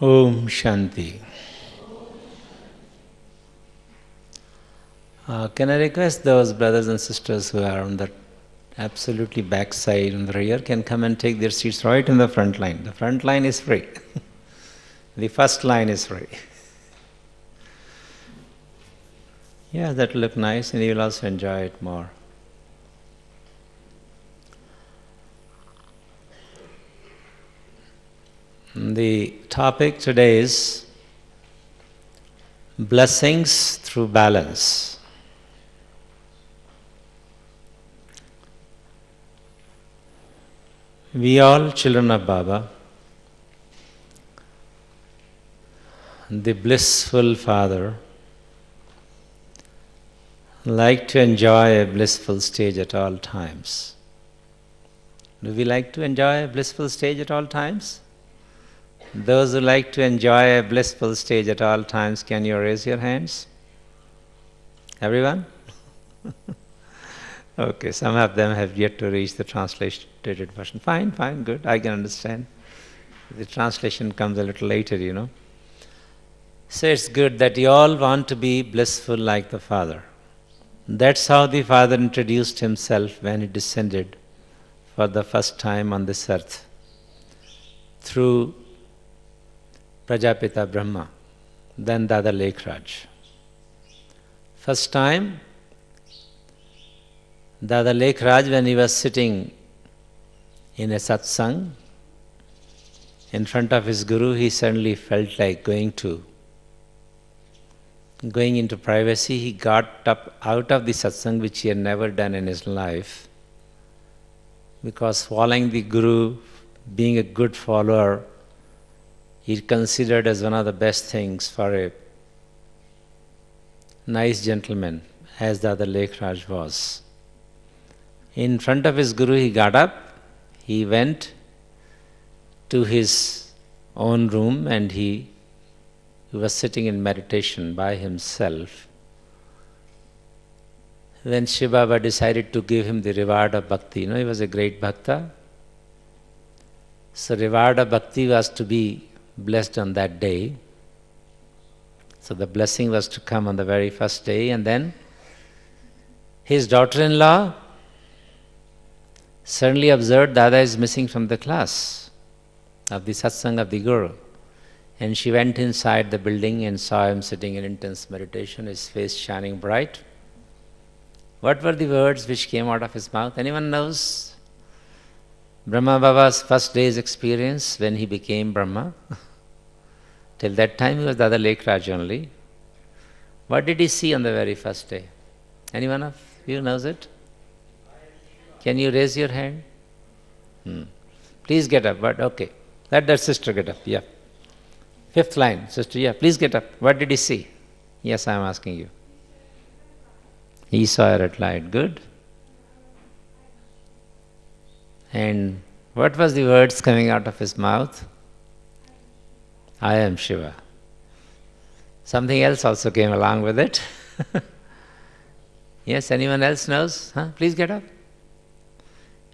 Om Shanti. Can I request those brothers and sisters who are on the absolutely back side on the rear can come and take their seats right in the front line. The front line is free. The first line is free. Yeah, that will look nice and you will also enjoy it more. The topic today is blessings through balance. We all children of Baba, the blissful Father, like to enjoy a blissful stage at all times. Do we like to enjoy a blissful stage at all times? Those who like to enjoy a blissful stage at all times, can you raise your hands? Everyone? Okay, some of them have yet to reach the translated version. Fine, good, I can understand. The translation comes a little later, you know. So it's good that you all want to be blissful like the Father. That's how the Father introduced himself when he descended for the first time on this earth, through Prajapita Brahma, then Dada Lekhraj. First time, Dada Lekhraj, when he was sitting in a satsang in front of his guru, he suddenly felt like going into privacy. He got up out of the satsang, which he had never done in his life, because following the guru, being a good follower, he considered as one of the best things for a nice gentleman, as Dada Lekhraj was. In front of his guru, he got up, he went to his own room and he was sitting in meditation by himself. Then Shiva Baba decided to give him the reward of bhakti. You know, he was a great bhakta. So reward of bhakti was to be blessed on that day. So the blessing was to come on the very first day, and then his daughter-in-law suddenly observed Dada is missing from the class of the satsang of the Guru. And she went inside the building and saw him sitting in intense meditation, his face shining bright. What were the words which came out of his mouth? Anyone knows? Brahma Baba's first day's experience when he became Brahma. Till that time he was Dada Lekhraj only. What did he see on the very first day? Anyone of you knows it? Can you raise your hand? Please get up, but okay. Let that sister get up, yeah. Fifth line, sister, yeah, please get up. What did he see? Yes, I am asking you. He saw a red light, good. And what was the words coming out of his mouth? I am Shiva. Something else also came along with it. Yes, anyone else knows? Please get up.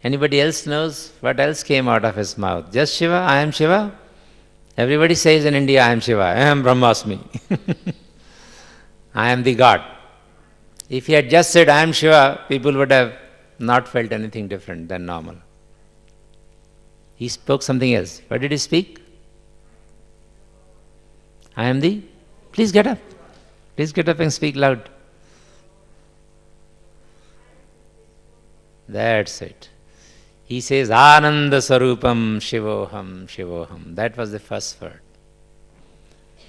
Anybody else knows what else came out of his mouth? Just Shiva, I am Shiva? Everybody says in India, I am Shiva, I am Brahmasmi. I am the God. If he had just said, I am Shiva, people would have not felt anything different than normal. He spoke something else. What did he speak? I am the... Please get up. Please get up and speak loud. That's it. He says, Ananda Sarupam Shivoham Shivoham. That was the first word.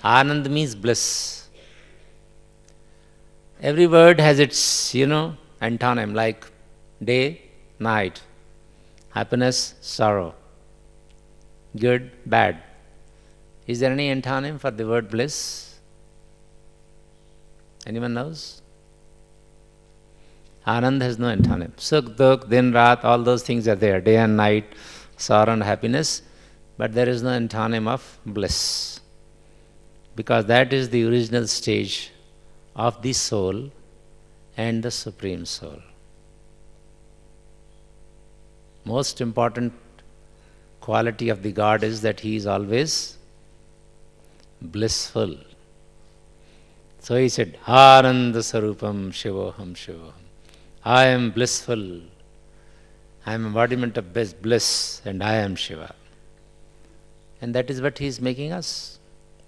Anand means bliss. Every word has its, antonym, like day, night, happiness, sorrow, good, bad. Is there any antonym for the word bliss? Anyone knows? Anand has no antonym. Sukh, dukh, din, raat, all those things are there, day and night, sorrow and happiness, but there is no antonym of bliss, because that is the original stage of the soul and the Supreme Soul. Most important quality of the God is that he is always blissful. So he said, Ananda Sarupam Shivoham Shivoham. I am blissful. I am embodiment of bliss and I am Shiva. And that is what he is making us.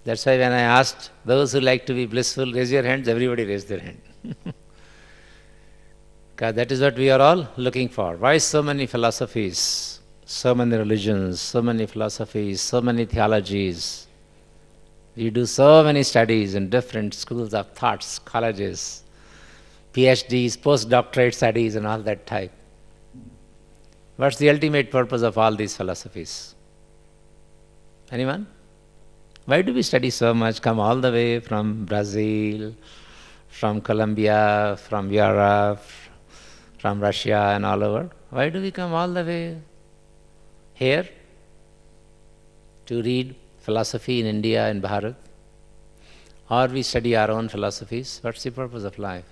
That's why when I asked those who like to be blissful, raise your hands, everybody raised their hand. Because that is what we are all looking for. Why so many philosophies, so many religions, so many philosophies, so many theologies? You do so many studies in different schools of thoughts, colleges, PhDs, postdoctorate studies and all that type. What's the ultimate purpose of all these philosophies? Anyone? Why do we study so much, come all the way from Brazil, from Colombia, from Europe, from Russia and all over? Why do we come all the way here to read philosophy in India and Bharat? Or we study our own philosophies? What's the purpose of life?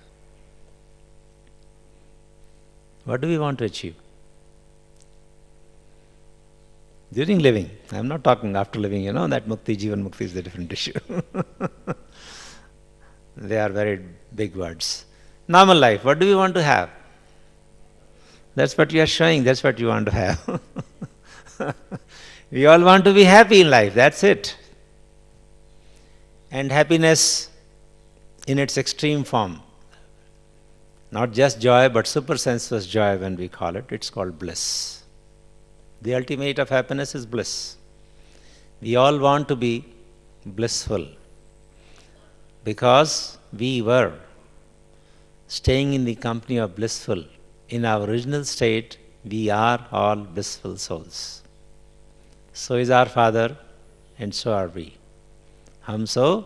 What do we want to achieve? During living. I am not talking after living, that mukti, jivan mukti is a different issue. They are very big words. Normal life, what do we want to have? That's what you are showing, that's what you want to have. We all want to be happy in life, that's it. And happiness in its extreme form. Not just joy, but supersensuous joy when we call it. It's called bliss. The ultimate of happiness is bliss. We all want to be blissful because we were staying in the company of blissful. In our original state, we are all blissful souls. So is our Father, and so are we. Hum so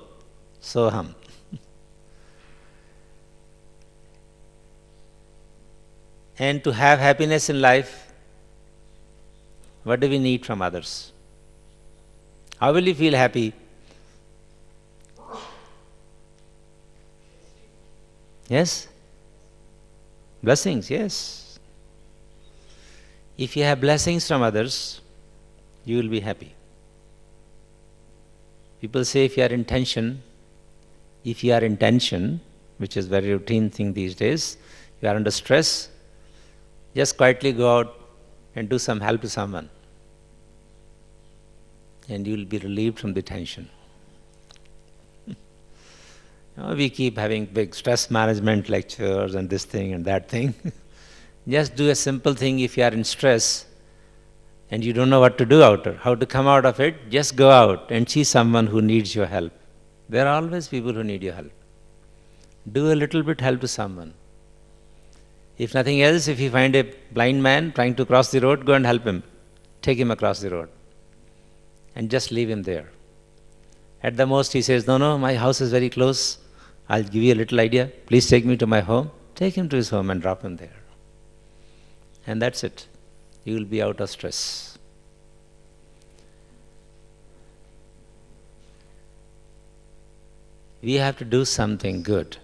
hum. And to have happiness in life, what do we need from others? How will you feel happy? Yes? Blessings, yes. If you have blessings from others, you will be happy. People say if you are in tension, which is very routine thing these days, you are under stress, just quietly go out and do some help to someone. And you will be relieved from the tension. We keep having big stress management lectures and this thing and that thing. Just do a simple thing if you are in stress and you don't know what to do how to come out of it, just go out and see someone who needs your help. There are always people who need your help. Do a little bit help to someone. If nothing else, if you find a blind man trying to cross the road, go and help him. Take him across the road. And just leave him there. At the most he says, no, my house is very close. I'll give you a little idea. Please take me to my home. Take him to his home and drop him there. And that's it. You will be out of stress. We have to do something good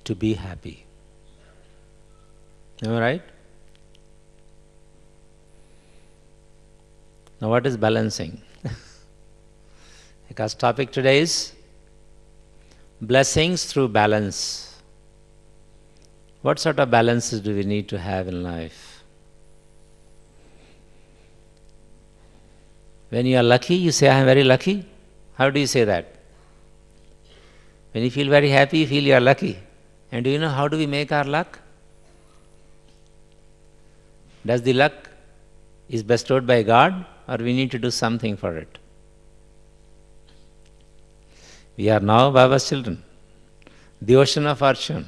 to be happy. Am I right? Now what is balancing? Because topic today is blessings through balance. What sort of balances do we need to have in life? When you are lucky, you say, I am very lucky. How do you say that? When you feel very happy, you feel you are lucky. And do you know how do we make our luck? Does the luck is bestowed by God, or we need to do something for it? We are now Baba's children, the ocean of fortune,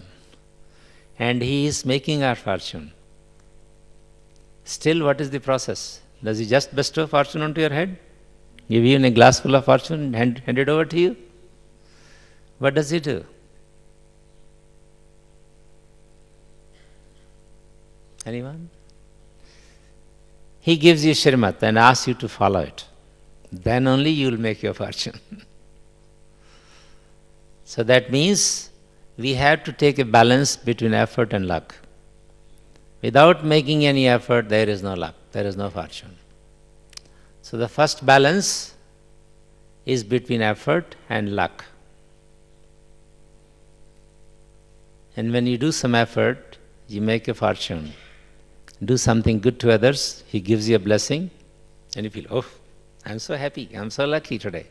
and He is making our fortune. Still, what is the process? Does He just bestow fortune onto your head? Give you a glass full of fortune and hand it over to you? What does He do? Anyone? He gives you Shrimat and asks you to follow it. Then only you will make your fortune. So that means we have to take a balance between effort and luck. Without making any effort, there is no luck, there is no fortune. So the first balance is between effort and luck. And when you do some effort, you make a fortune. Do something good to others, he gives you a blessing, and you feel, oh, I'm so happy, I'm so lucky today.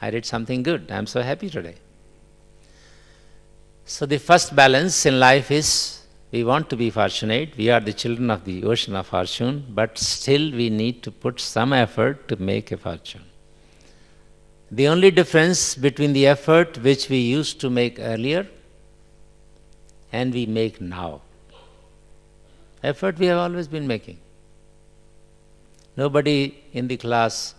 I did something good, I'm so happy today. So the first balance in life is, we want to be fortunate, we are the children of the ocean of fortune, but still we need to put some effort to make a fortune. The only difference between the effort which we used to make earlier and we make now. Effort we have always been making. Nobody in the class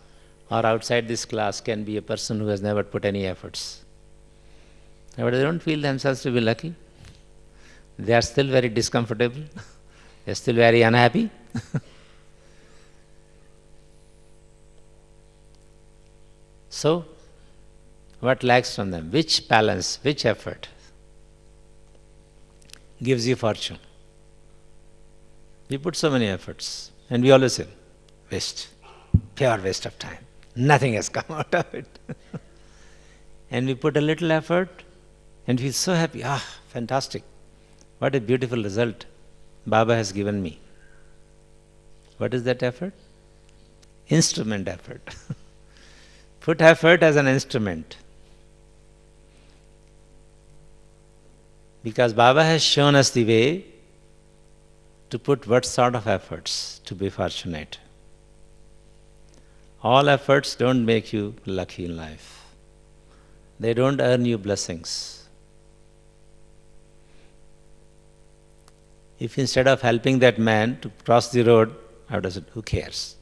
or outside this class can be a person who has never put any efforts. But they don't feel themselves to be lucky. They are still very discomfortable. They are still very unhappy. So, what lacks from them? Which balance, which effort gives you fortune? We put so many efforts, and we always say, waste, pure waste of time. Nothing has come out of it. And we put a little effort, and feel so happy. Ah, fantastic. What a beautiful result Baba has given me. What is that effort? Instrument effort. Put effort as an instrument. Because Baba has shown us the way to put what sort of efforts to be fortunate. All efforts don't make you lucky in life. They don't earn you blessings. If instead of helping that man to cross the road, I would have said, who cares?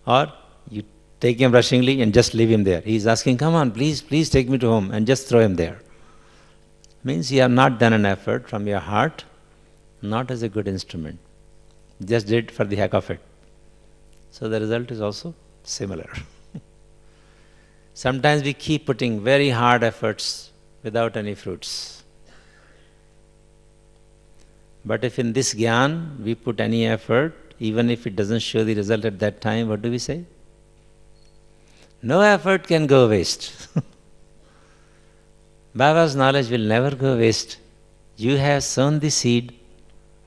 Or you take him rushingly and just leave him there. He is asking, come on, please take me to home, and just throw him there. Means you have not done an effort from your heart, not as a good instrument. Just did it for the heck of it. So the result is also similar. Sometimes we keep putting very hard efforts without any fruits. But if in this Gyan we put any effort, even if it doesn't show the result at that time, what do we say? No effort can go waste. Baba's knowledge will never go waste. You have sown the seed,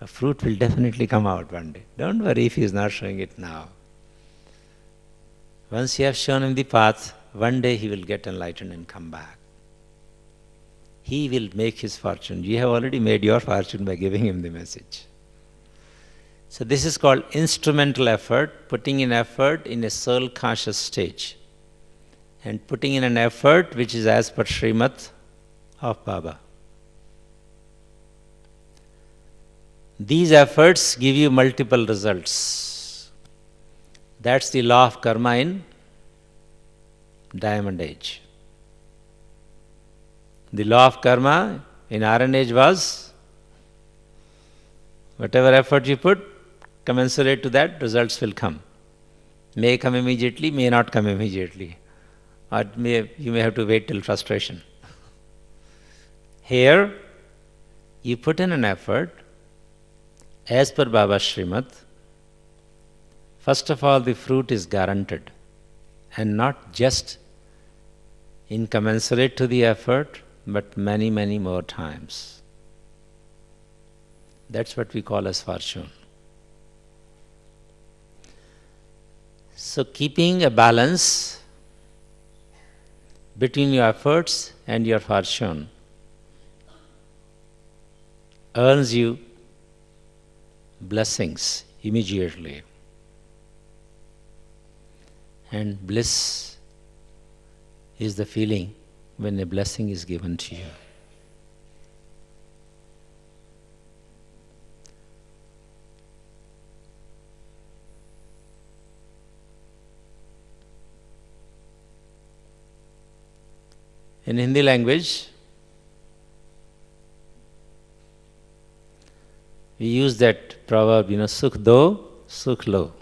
a fruit will definitely come out one day. Don't worry if he is not showing it now. Once you have shown him the path, one day he will get enlightened and come back. He will make his fortune. You have already made your fortune by giving him the message. So this is called instrumental effort, putting in effort in a soul conscious stage. And putting in an effort which is as per Srimad of Baba. These efforts give you multiple results. That's the law of karma in Diamond Age. The law of karma in Iron Age was, whatever effort you put, commensurate to that, results will come. May come immediately, may not come immediately. Or you may have to wait till frustration. Here, you put in an effort, as per Baba's Srimad. First of all, the fruit is guaranteed, and not just incommensurate to the effort, but many, many more times. That's what we call as fortune. So keeping a balance between your efforts and your fortune earns you blessings immediately. And bliss is the feeling when a blessing is given to you. In Hindi language, we use that proverb, sukh do, sukh lo.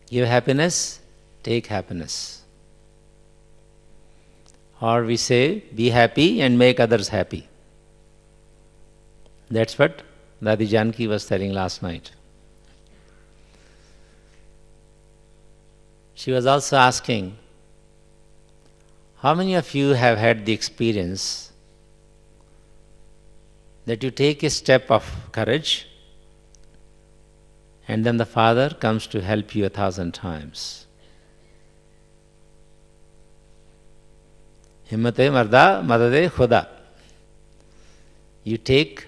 Give happiness, take happiness. Or we say, be happy and make others happy. That's what Dadi Janki was telling last night. She was also asking, How many of you have had the experience that you take a step of courage and then the Father comes to help you 1,000 times? Himmate marda madade khuda. You take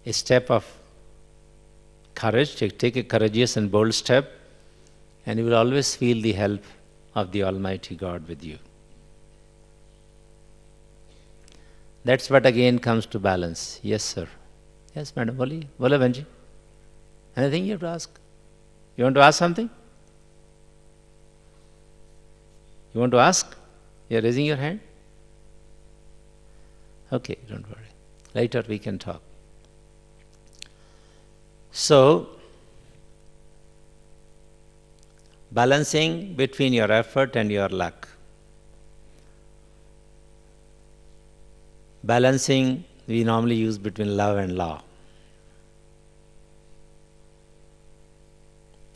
a step of courage, take a courageous and bold step, and you will always feel the help of the Almighty God with you. That's what again comes to balance. Yes, sir. Yes, madam. Bole Benji. Anything you have to ask? You want to ask something? You want to ask? You are raising your hand? Okay, don't worry. Later we can talk. So, balancing between your effort and your luck. Balancing we normally use between love and law.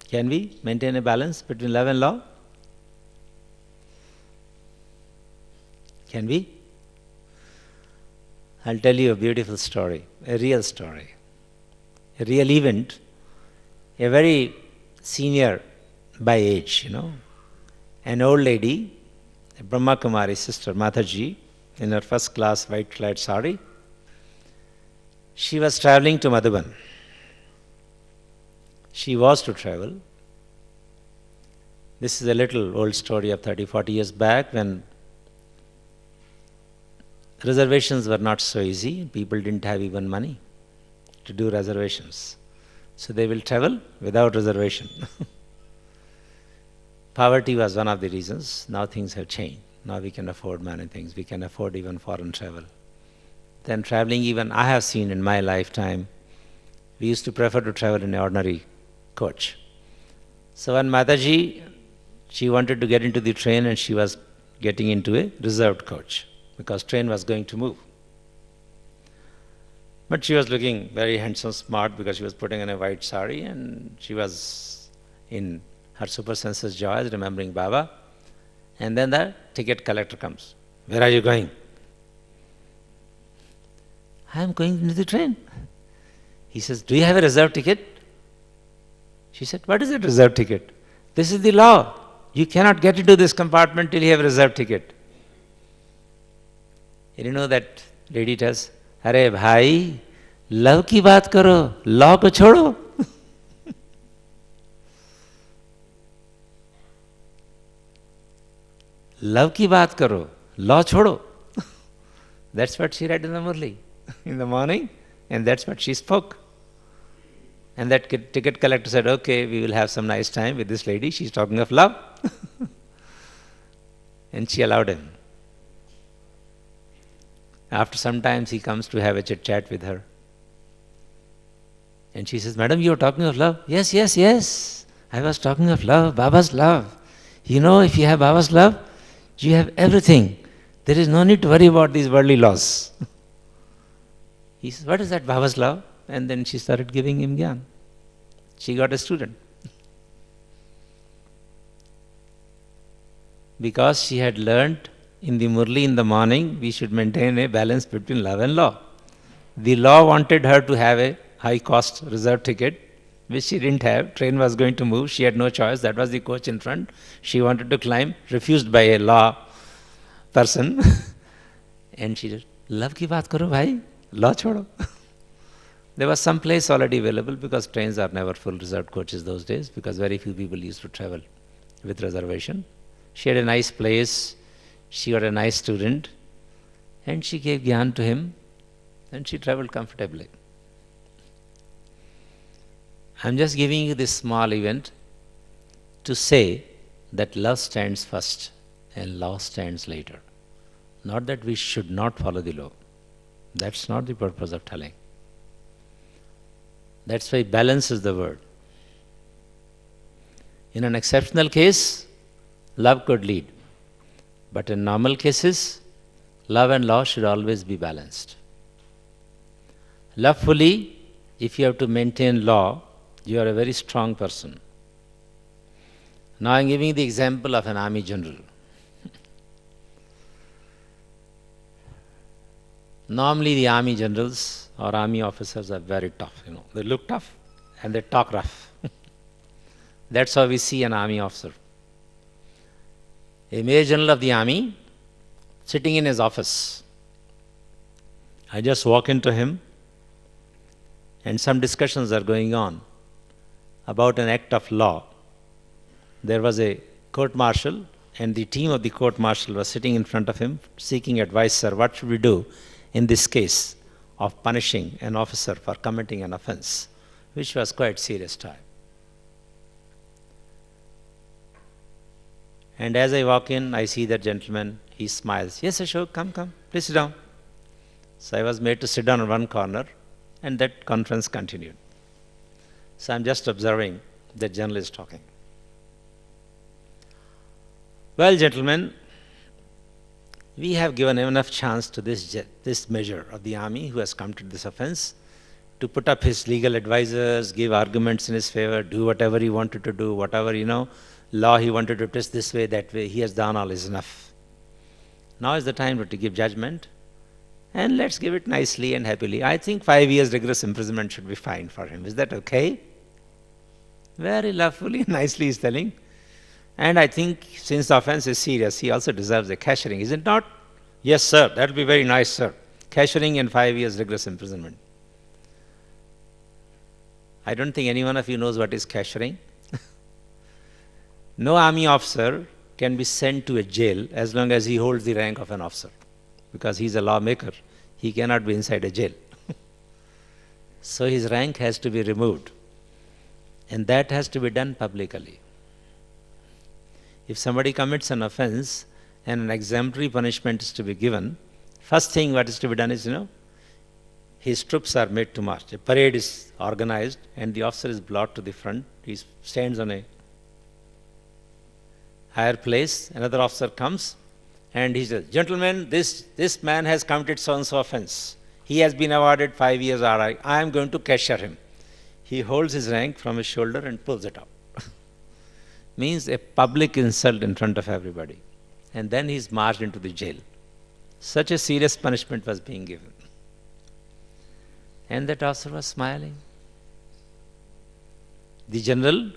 Can we maintain a balance between love and law? Can we? I'll tell you a beautiful story, a real story, a real event, a very senior by age, an old lady, a Brahma Kumari sister, Mataji, in her first class white clad sari. She was traveling to Madhuban. She was to travel. This is a little old story of 30, 40 years back when reservations were not so easy. People didn't have even money to do reservations. So they will travel without reservation. Poverty was one of the reasons. Now things have changed. Now we can afford many things. We can afford even foreign travel. Then traveling, even I have seen in my lifetime, we used to prefer to travel in an ordinary coach. So when Mataji, she wanted to get into the train and she was getting into a reserved coach because train was going to move. But she was looking very handsome, smart because she was putting on a white sari and she was in her super senses joys, remembering Baba. And then the ticket collector comes. Where are you going? I am going into the train. He says, do you have a reserved ticket? She said, what is a reserved ticket? This is the law. You cannot get into this compartment till you have a reserved ticket. And you know that lady tells, Arey bhai, love ki baat karo, law ko chodo. Love ki baat karo, law chodo. That's what she read in the Murli in the morning, and that's what she spoke. And that ticket collector said, okay, we will have some nice time with this lady. She's talking of love. And she allowed him. After some time, he comes to have a chit-chat with her. And she says, Madam, you are talking of love? Yes, yes, yes. I was talking of love, Baba's love. You know, if you have Baba's love, you have everything. There is no need to worry about these worldly laws. He says, what is that Baba's love? And then she started giving him gyan. She got a student. Because she had learnt in the Murli in the morning, we should maintain a balance between love and law. The law wanted her to have a high-cost reserved ticket, which she didn't have. Train was going to move. She had no choice. That was the coach in front. She wanted to climb, refused by a law person. And she said, love ki baat karo bhai, law chodo. There was some place already available because trains are never full reserved coaches those days because very few people used to travel with reservation. She had a nice place. She got a nice student. And she gave gyan to him. And she traveled comfortably. I'm just giving you this small event to say that love stands first and law stands later. Not that we should not follow the law. That's not the purpose of telling. That's why balance is the word. In an exceptional case, love could lead. But in normal cases, love and law should always be balanced. Lovefully, if you have to maintain law, you are a very strong person. Now I am giving the example of an army general. Normally the army generals or army officers are very tough, They look tough and they talk rough. That's how we see an army officer. A major general of the army sitting in his office. I just walk into him and some discussions are going on about an act of law. There was a court martial and the team of the court martial was sitting in front of him seeking advice, sir, what should we do in this case of punishing an officer for committing an offense, which was quite serious time. And as I walk in, I see that gentleman, he smiles. Yes, Ashok, come, please sit down. So I was made to sit down in one corner, and that conference continued. So I'm just observing that general is talking. Well, gentlemen, we have given enough chance to this measure of the army who has committed this offense to put up his legal advisors, give arguments in his favor, do whatever he wanted to do, whatever, law he wanted to twist this way, that way. He has done all is enough. Now is the time to give judgment, and let's give it nicely and happily. I think 5 years rigorous imprisonment should be fine for him. Is that okay? Very lovely, nicely he's telling. And I think since the offense is serious, he also deserves a cashiering, is it not? Yes, sir, that will be very nice, sir. Cashiering and 5 years rigorous imprisonment. I don't think any one of you knows what is cashiering. No army officer can be sent to a jail as long as he holds the rank of an officer, because he's a lawmaker. He cannot be inside a jail. So his rank has to be removed, and that has to be done publicly. If somebody commits an offense and an exemplary punishment is to be given, first thing what is to be done is, his troops are made to march. A parade is organized and the officer is brought to the front. He stands on a higher place. Another officer comes and he says, gentlemen, this man has committed so-and-so offense. He has been awarded 5 years RI. I am going to cashier him. He holds his rank from his shoulder and pulls it up. Means a public insult in front of everybody. And then he's marched into the jail. Such a serious punishment was being given. And that officer was smiling. The general,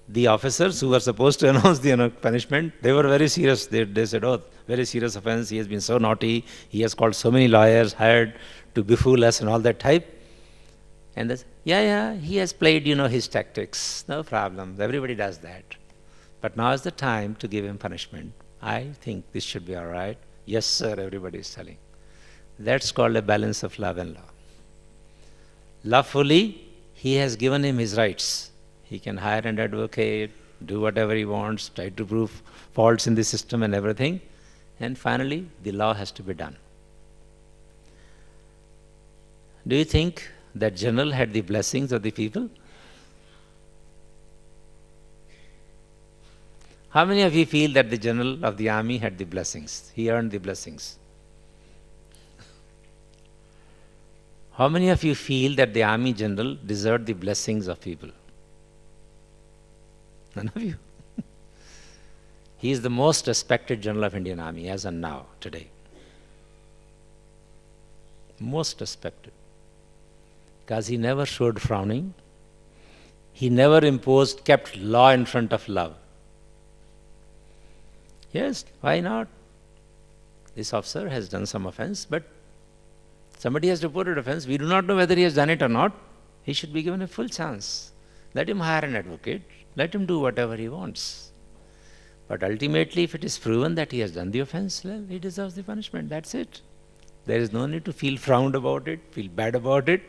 the officers who were supposed to announce the punishment, they were very serious. They said, oh, very serious offense, he has been so naughty, he has called so many lawyers, hired to befool us and all that type. And they said, yeah, he has played, his tactics, no problem, everybody does that. But now is the time to give him punishment. I think this should be all right. Yes, sir, everybody is telling. That's called a balance of love and law. Lawfully, he has given him his rights. He can hire an advocate, do whatever he wants, try to prove faults in the system and everything. And finally, the law has to be done. Do you think that general had the blessings of the people? How many of you feel that the general of the army had the blessings? He earned the blessings. How many of you feel that the army general deserved the blessings of people? None of you. He is the most respected general of Indian Army as and now, today. Most respected. Because he never showed frowning. He never kept law in front of love. Yes, why not? This officer has done some offense, but somebody has reported offense. We do not know whether he has done it or not. He should be given a full chance. Let him hire an advocate. Let him do whatever he wants. But ultimately, if it is proven that he has done the offense, well, he deserves the punishment. That's it. There is no need to feel frowned about it, feel bad about it.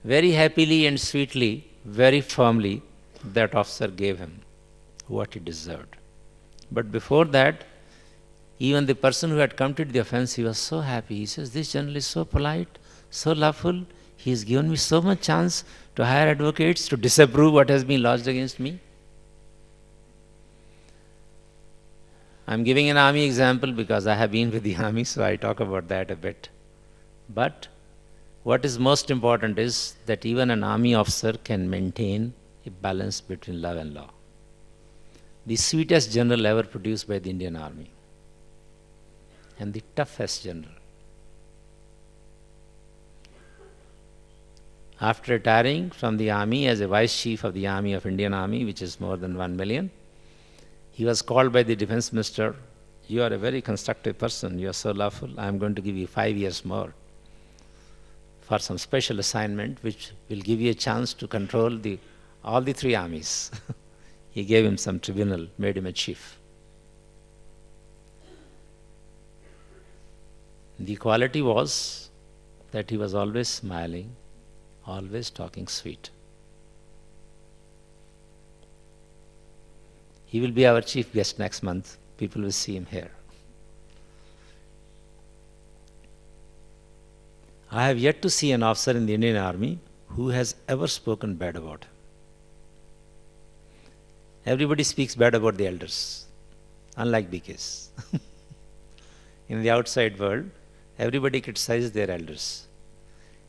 Very happily and sweetly, very firmly, that officer gave him what he deserved. But before that, even the person who had committed the offense, he was so happy. He says, this general is so polite, so lovely. He has given me so much chance to hire advocates to disapprove what has been lodged against me. I am giving an army example because I have been with the army, so I talk about that a bit. But what is most important is that even an army officer can maintain a balance between love and law. The sweetest general ever produced by the Indian Army and the toughest general. After retiring from the army as a vice chief of the army of Indian Army, which is more than 1 million, he was called by the defense minister, "You are a very constructive person, you are so lawful, I am going to give you 5 years more for some special assignment which will give you a chance to control all the 3 armies." He gave him some tribunal, made him a chief. The quality was that he was always smiling, always talking sweet. He will be our chief guest next month. People will see him here. I have yet to see an officer in the Indian Army who has ever spoken bad about him. Everybody speaks bad about the elders, unlike BK's. In the outside world, everybody criticizes their elders.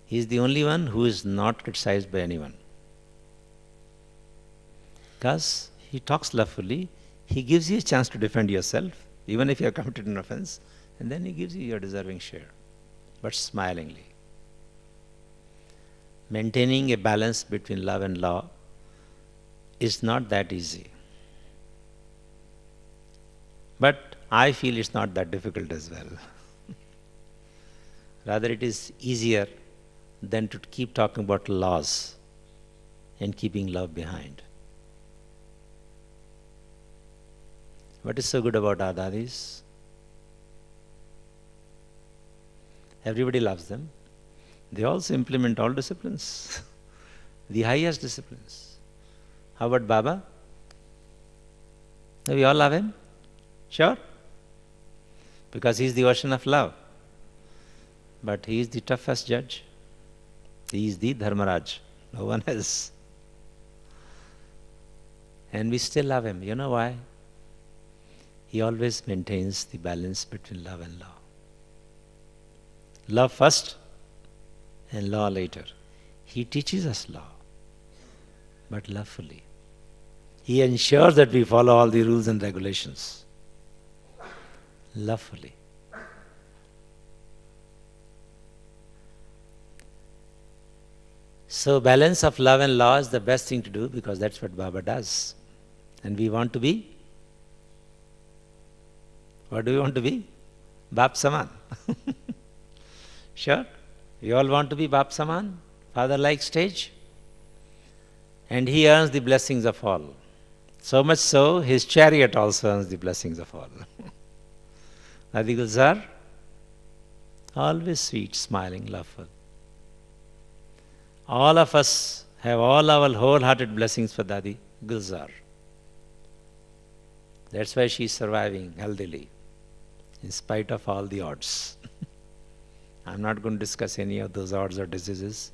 He is the only one who is not criticized by anyone. Because he talks lovingly, he gives you a chance to defend yourself, even if you have committed an offense, and then he gives you your deserving share, but smilingly. Maintaining a balance between love and law is not that easy. But I feel it's not that difficult as well. Rather, it is easier than to keep talking about laws and keeping love behind. What is so good about our dadis? Everybody loves them. They also implement all disciplines, the highest disciplines. How about Baba? Do we all love him? Sure? Because he is the ocean of love. But he is the toughest judge. He is the Dharmaraj. No one else. And we still love him. You know why? He always maintains the balance between love and law. Love first and law later. He teaches us law, but lovefully. He ensures that we follow all the rules and regulations. Lovefully. So balance of love and law is the best thing to do because that's what Baba does. And we want to be? What do we want to be? Bap Saman. Sure? We all want to be Bap Saman, father-like stage. And he earns the blessings of all. So much so, his chariot also earns the blessings of all. Adi Gulzar, always sweet, smiling, loveful. All of us have all our wholehearted blessings for Dadi Gulzar. That's why she is surviving healthily, in spite of all the odds. I'm not going to discuss any of those odds or diseases,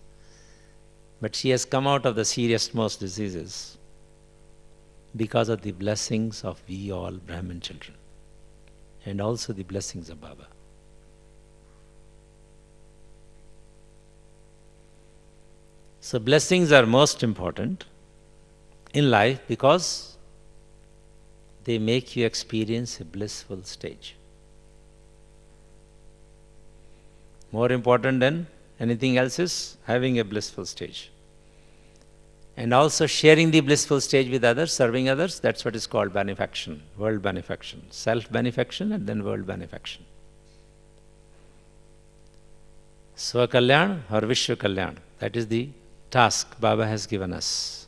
but she has come out of the serious most diseases because of the blessings of we all Brahmin children, and also the blessings of Baba. So blessings are most important in life because they make you experience a blissful stage. More important than anything else is having a blissful stage. And also sharing the blissful stage with others, serving others, that's what is called benefaction, world benefaction. Self-benefaction and then world benefaction. Swakalyan or Vishwa Kalyan, that is the task Baba has given us.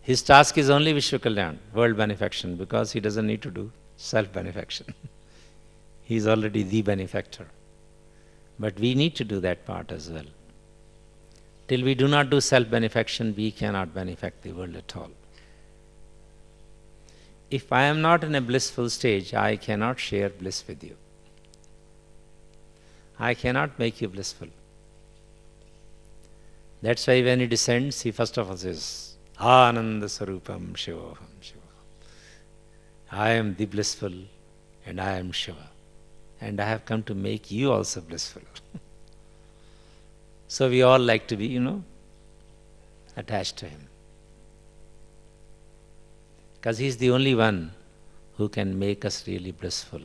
His task is only Vishwa Kalyan, world benefaction, because he doesn't need to do self-benefaction. He is already the benefactor. But we need to do that part as well. Till we do not do self-benefaction, we cannot benefact the world at all. If I am not in a blissful stage, I cannot share bliss with you. I cannot make you blissful. That's why when he descends, he first of all says, Ananda Sarupam Shivoham Shiva. I am the blissful and I am Shiva. And I have come to make you also blissful. So we all like to be, attached to him. Because he is the only one who can make us really blissful.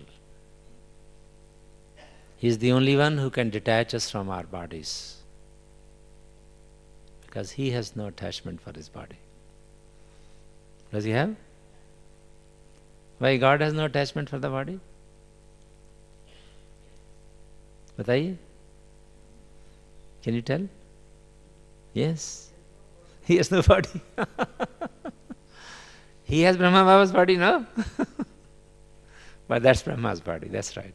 He is the only one who can detach us from our bodies. Because he has no attachment for his body. Does he have? Why God has no attachment for the body? Bataiye? Can you tell? Yes. He has no body. He has Brahma Baba's body, no? But that's Brahma's body, that's right.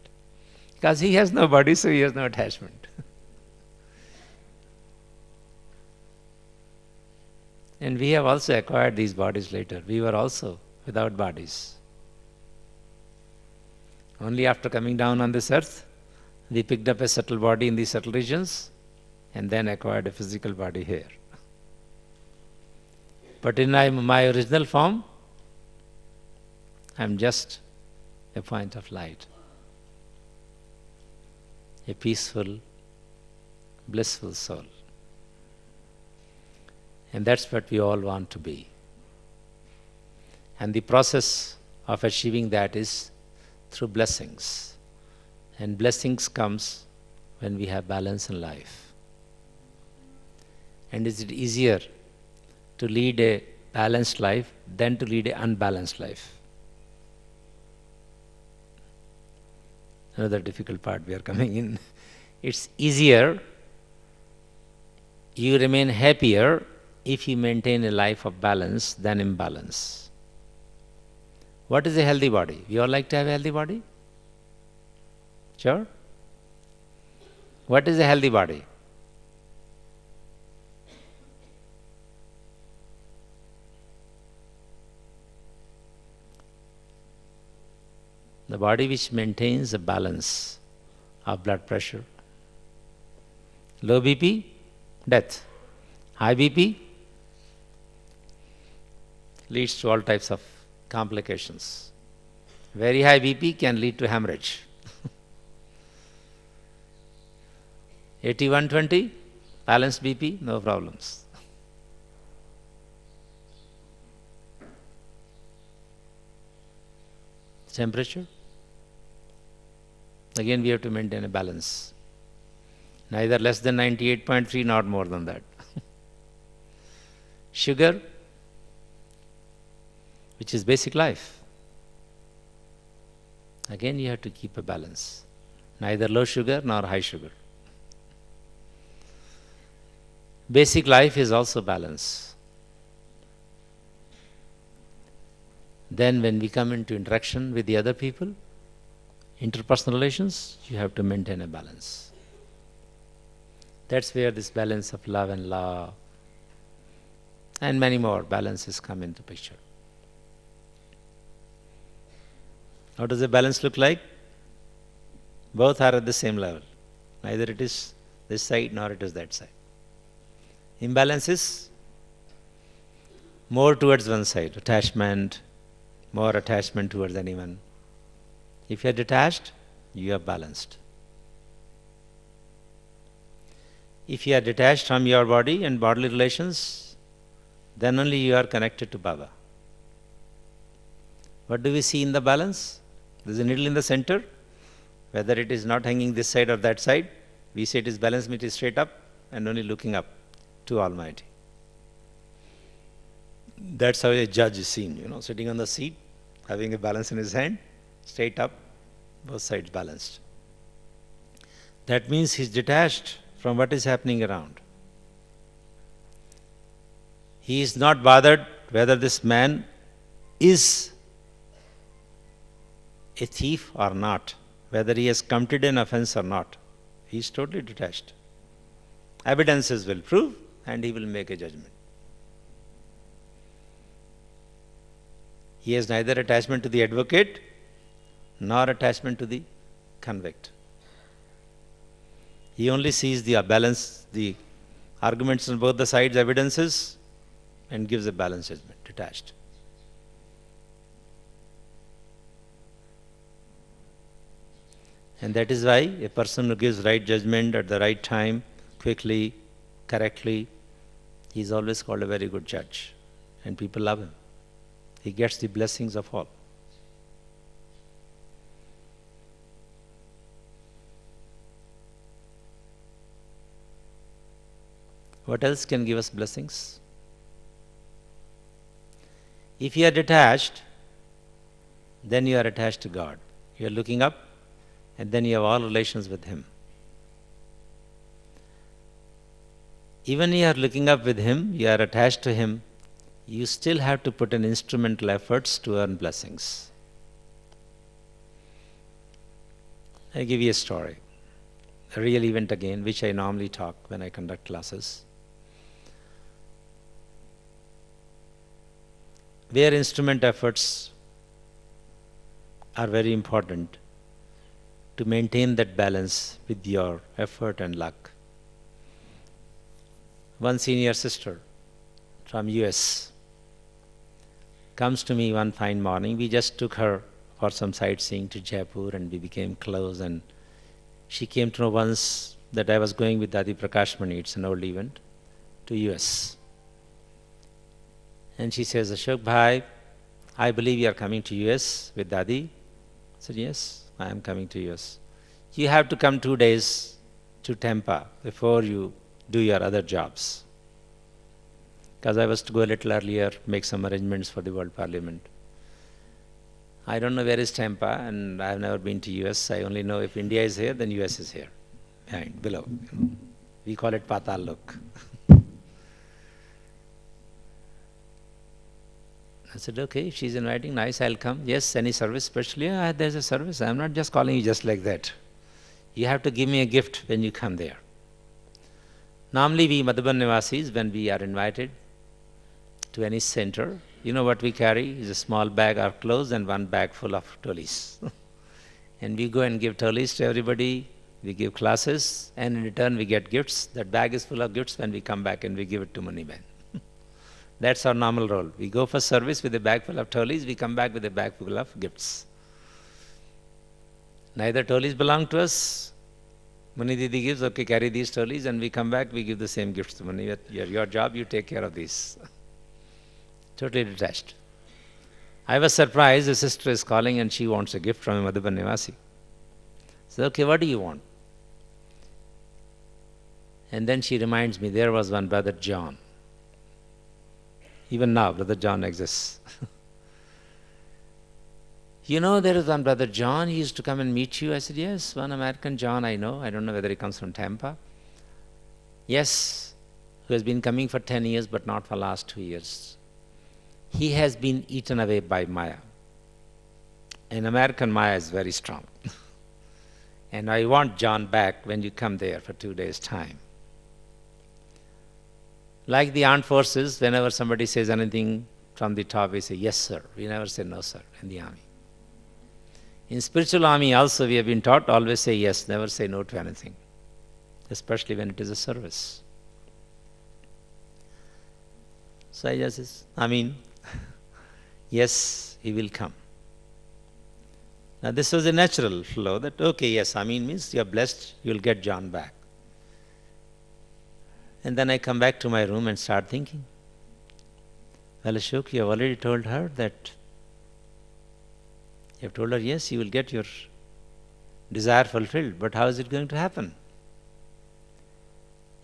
Because he has no body, so he has no attachment. And we have also acquired these bodies later. We were also without bodies. Only after coming down on this earth, we picked up a subtle body in these subtle regions and then acquired a physical body here. But in my original form, I am just a point of light, a peaceful, blissful soul. And that's what we all want to be. And the process of achieving that is through blessings. And blessings comes when we have balance in life. And is it easier to lead a balanced life than to lead an unbalanced life? Another difficult part we are coming in. It's easier, you remain happier if you maintain a life of balance than imbalance. What is a healthy body? We all like to have a healthy body? Sure? What is a healthy body? The body which maintains a balance of blood pressure. Low BP, death. High BP leads to all types of complications. Very high BP can lead to hemorrhage. 80-120, balanced BP, no problems. Temperature, again we have to maintain a balance. Neither less than 98.3 nor more than that. Sugar, which is basic life. Again you have to keep a balance. Neither low sugar nor high sugar. Basic life is also balance. Then when we come into interaction with the other people, interpersonal relations, you have to maintain a balance. That's where this balance of love and law and many more balances come into picture. How does the balance look like? Both are at the same level. Neither it is this side nor it is that side. Imbalance is more towards one side, attachment, more attachment towards anyone. If you are detached, you are balanced. If you are detached from your body and bodily relations, then only you are connected to Baba. What do we see in the balance? There is a needle in the center. Whether it is not hanging this side or that side, we say it is balanced, means it is straight up and only looking up to Almighty. That's how a judge is seen, sitting on the seat, having a balance in his hand, straight up, both sides balanced. That means he is detached from what is happening around. He is not bothered whether this man is a thief or not, whether he has committed an offense or not. He is totally detached. Evidences will prove and he will make a judgment. He has neither attachment to the advocate nor attachment to the convict. He only sees the balance, the arguments on both the sides, evidences, and gives a balanced judgment, detached. And that is why a person who gives right judgment at the right time, quickly, correctly, he is always called a very good judge. And people love him. He gets the blessings of all. What else can give us blessings? If you are detached, then you are attached to God. You are looking up, and then you have all relations with Him. Even you are looking up with Him, you are attached to Him, you still have to put in instrumental efforts to earn blessings. I'll give you a story, a real event again, which I normally talk when I conduct classes. Where instrument efforts are very important to maintain that balance with your effort and luck. One senior sister from US comes to me one fine morning. We just took her for some sightseeing to Jaipur and we became close, and she came to know once that I was going with Dadi Prakashmani, it's an old event, to US. And she says, Ashok bhai, I believe you are coming to US with Dadi. I said, yes, I am coming to US. You have to come 2 days to Tampa before you do your other jobs. Because I was to go a little earlier, make some arrangements for the World Parliament. I don't know where is Tampa, and I have never been to US. I only know if India is here, then US is here, behind, below. We call it Patal Lok. I said, okay, if she's inviting, nice, I'll come. Yes, any service specially? There's a service. I'm not just calling you just like that. You have to give me a gift when you come there. Normally, we Madhuban Nivasis, when we are invited to any center, you know what we carry is a small bag of clothes and one bag full of tolis. And we go and give tolis to everybody, we give classes, and in return we get gifts. That bag is full of gifts. When we come back and we give it to Muniben. That's our normal role. We go for service with a bag full of tolis, we come back with a bag full of gifts. Neither tolis belong to us. Muni Didi gives, okay, carry these tolis, and we come back, we give the same gifts to Muni. Your job, you take care of these. Totally detached. I was surprised, the sister is calling and she wants a gift from a Madhuban Nivasi. So, okay, what do you want? And then she reminds me, there was one brother John. Even now, brother John exists. You know, there is one brother John, he used to come and meet you. I said, yes, one American John I know. I don't know whether he comes from Tampa. Yes, who has been coming for 10 years, but not for last 2 years. He has been eaten away by Maya. And American Maya is very strong. And I want John back when you come there for 2 days' time. Like the armed forces, whenever somebody says anything from the top, we say, yes, sir. We never say no, sir, in the army. In spiritual army also, we have been taught, always say yes, never say no to anything, especially when it is a service. So I just says, yes, he will come. Now this was a natural flow that, okay, yes, means you are blessed, you will get John back. And then I come back to my room and start thinking, well, Ashok, you have already told her that, you have told her, yes, you will get your desire fulfilled, but how is it going to happen?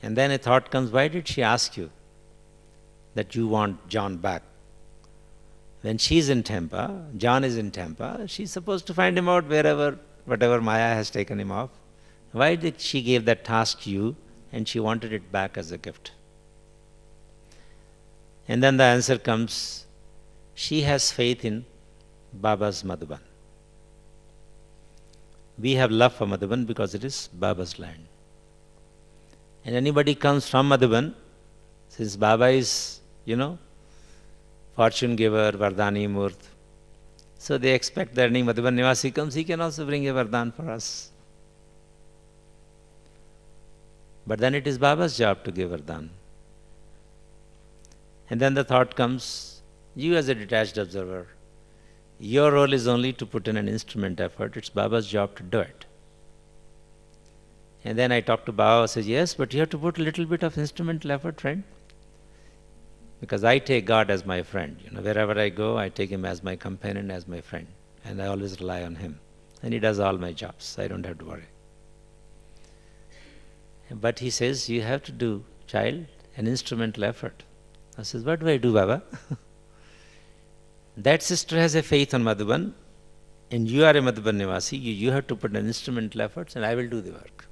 And then a thought comes, why did she ask you that you want John back? When she's in Tampa, John is in Tampa, she's supposed to find him out wherever, whatever Maya has taken him off. Why did she give that task to you and she wanted it back as a gift? And then the answer comes, she has faith in Baba's Madhuban. We have love for Madhuban because it is Baba's land. And anybody comes from Madhuban, since Baba is, fortune giver, Vardani Murt, so they expect that any Madhuban Nivasi comes, he can also bring a Vardhan for us. But then it is Baba's job to give Vardhan. And then the thought comes, you as a detached observer, your role is only to put in an instrument effort. It's Baba's job to do it. And then I talked to Baba, says, yes, but you have to put a little bit of instrumental effort, friend. Because I take God as my friend. Wherever I go, I take Him as my companion, as my friend. And I always rely on Him. And He does all my jobs. I don't have to worry. But He says, you have to do, child, an instrumental effort. I says, what do I do, Baba? That sister has a faith on Madhuban, and you are a Madhuban Nivasi. You have to put an instrumental effort, and I will do the work.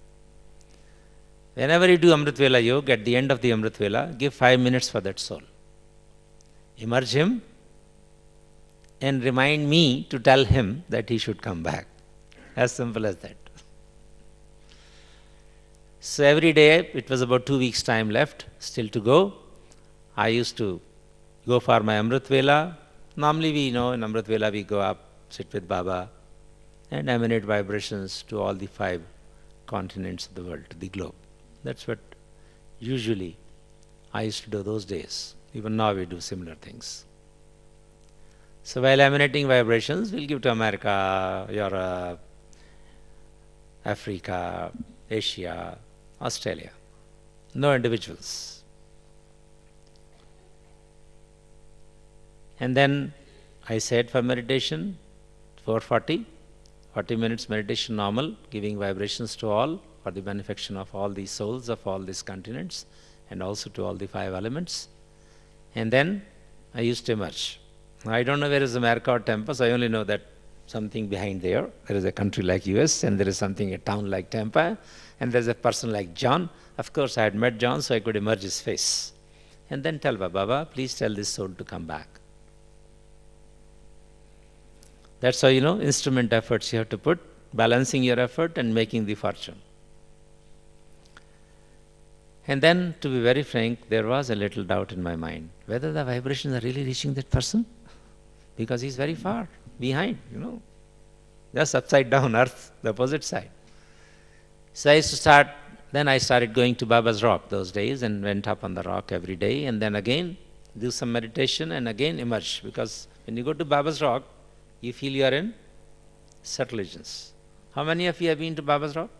Whenever you do Amrit Vela Yoga, at the end of the Amrit Vela, give 5 minutes for that soul. Immerse him and remind me to tell him that he should come back. As simple as that. So every day, it was about 2 weeks' time left, still to go. I used to go for my Amrit Vela. Normally we know in Amrit Vela we go up, sit with Baba and emanate vibrations to all the 5 continents of the world, to the globe. That's what usually I used to do those days. Even now we do similar things. So while emanating vibrations, we'll give to America, Europe, Africa, Asia, Australia. No individuals. And then I said for meditation, 440, 40 minutes meditation normal, giving vibrations to all for the benefaction of all the souls of all these continents and also to all the 5 elements. And then I used to emerge. I don't know where is America or Tampa, so I only know that something behind there. There is a country like US and there is something, a town like Tampa, and there's a person like John. Of course, I had met John, so I could emerge his face. And then tell Baba, please tell this soul to come back. That's how, instrument efforts you have to put, balancing your effort and making the fortune. And then, to be very frank, there was a little doubt in my mind whether the vibrations are really reaching that person, because he's very far behind, just upside down, earth, the opposite side. So I started going to Baba's rock those days and went up on the rock every day, and then again do some meditation and again emerge, because when you go to Baba's rock, you feel you are in subtle regions. How many of you have been to Baba's rock?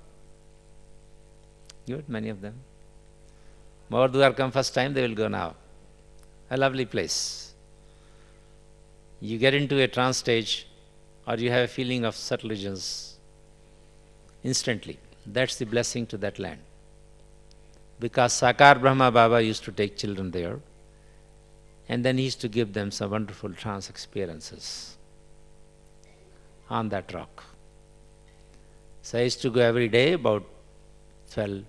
Good, many of them. More who are come first time, they will go now. A lovely place. You get into a trance stage or you have a feeling of subtle regions instantly. That's the blessing to that land. Because Sakar Brahma Baba used to take children there and then he used to give them some wonderful trance experiences on that rock. So I used to go every day, about 12,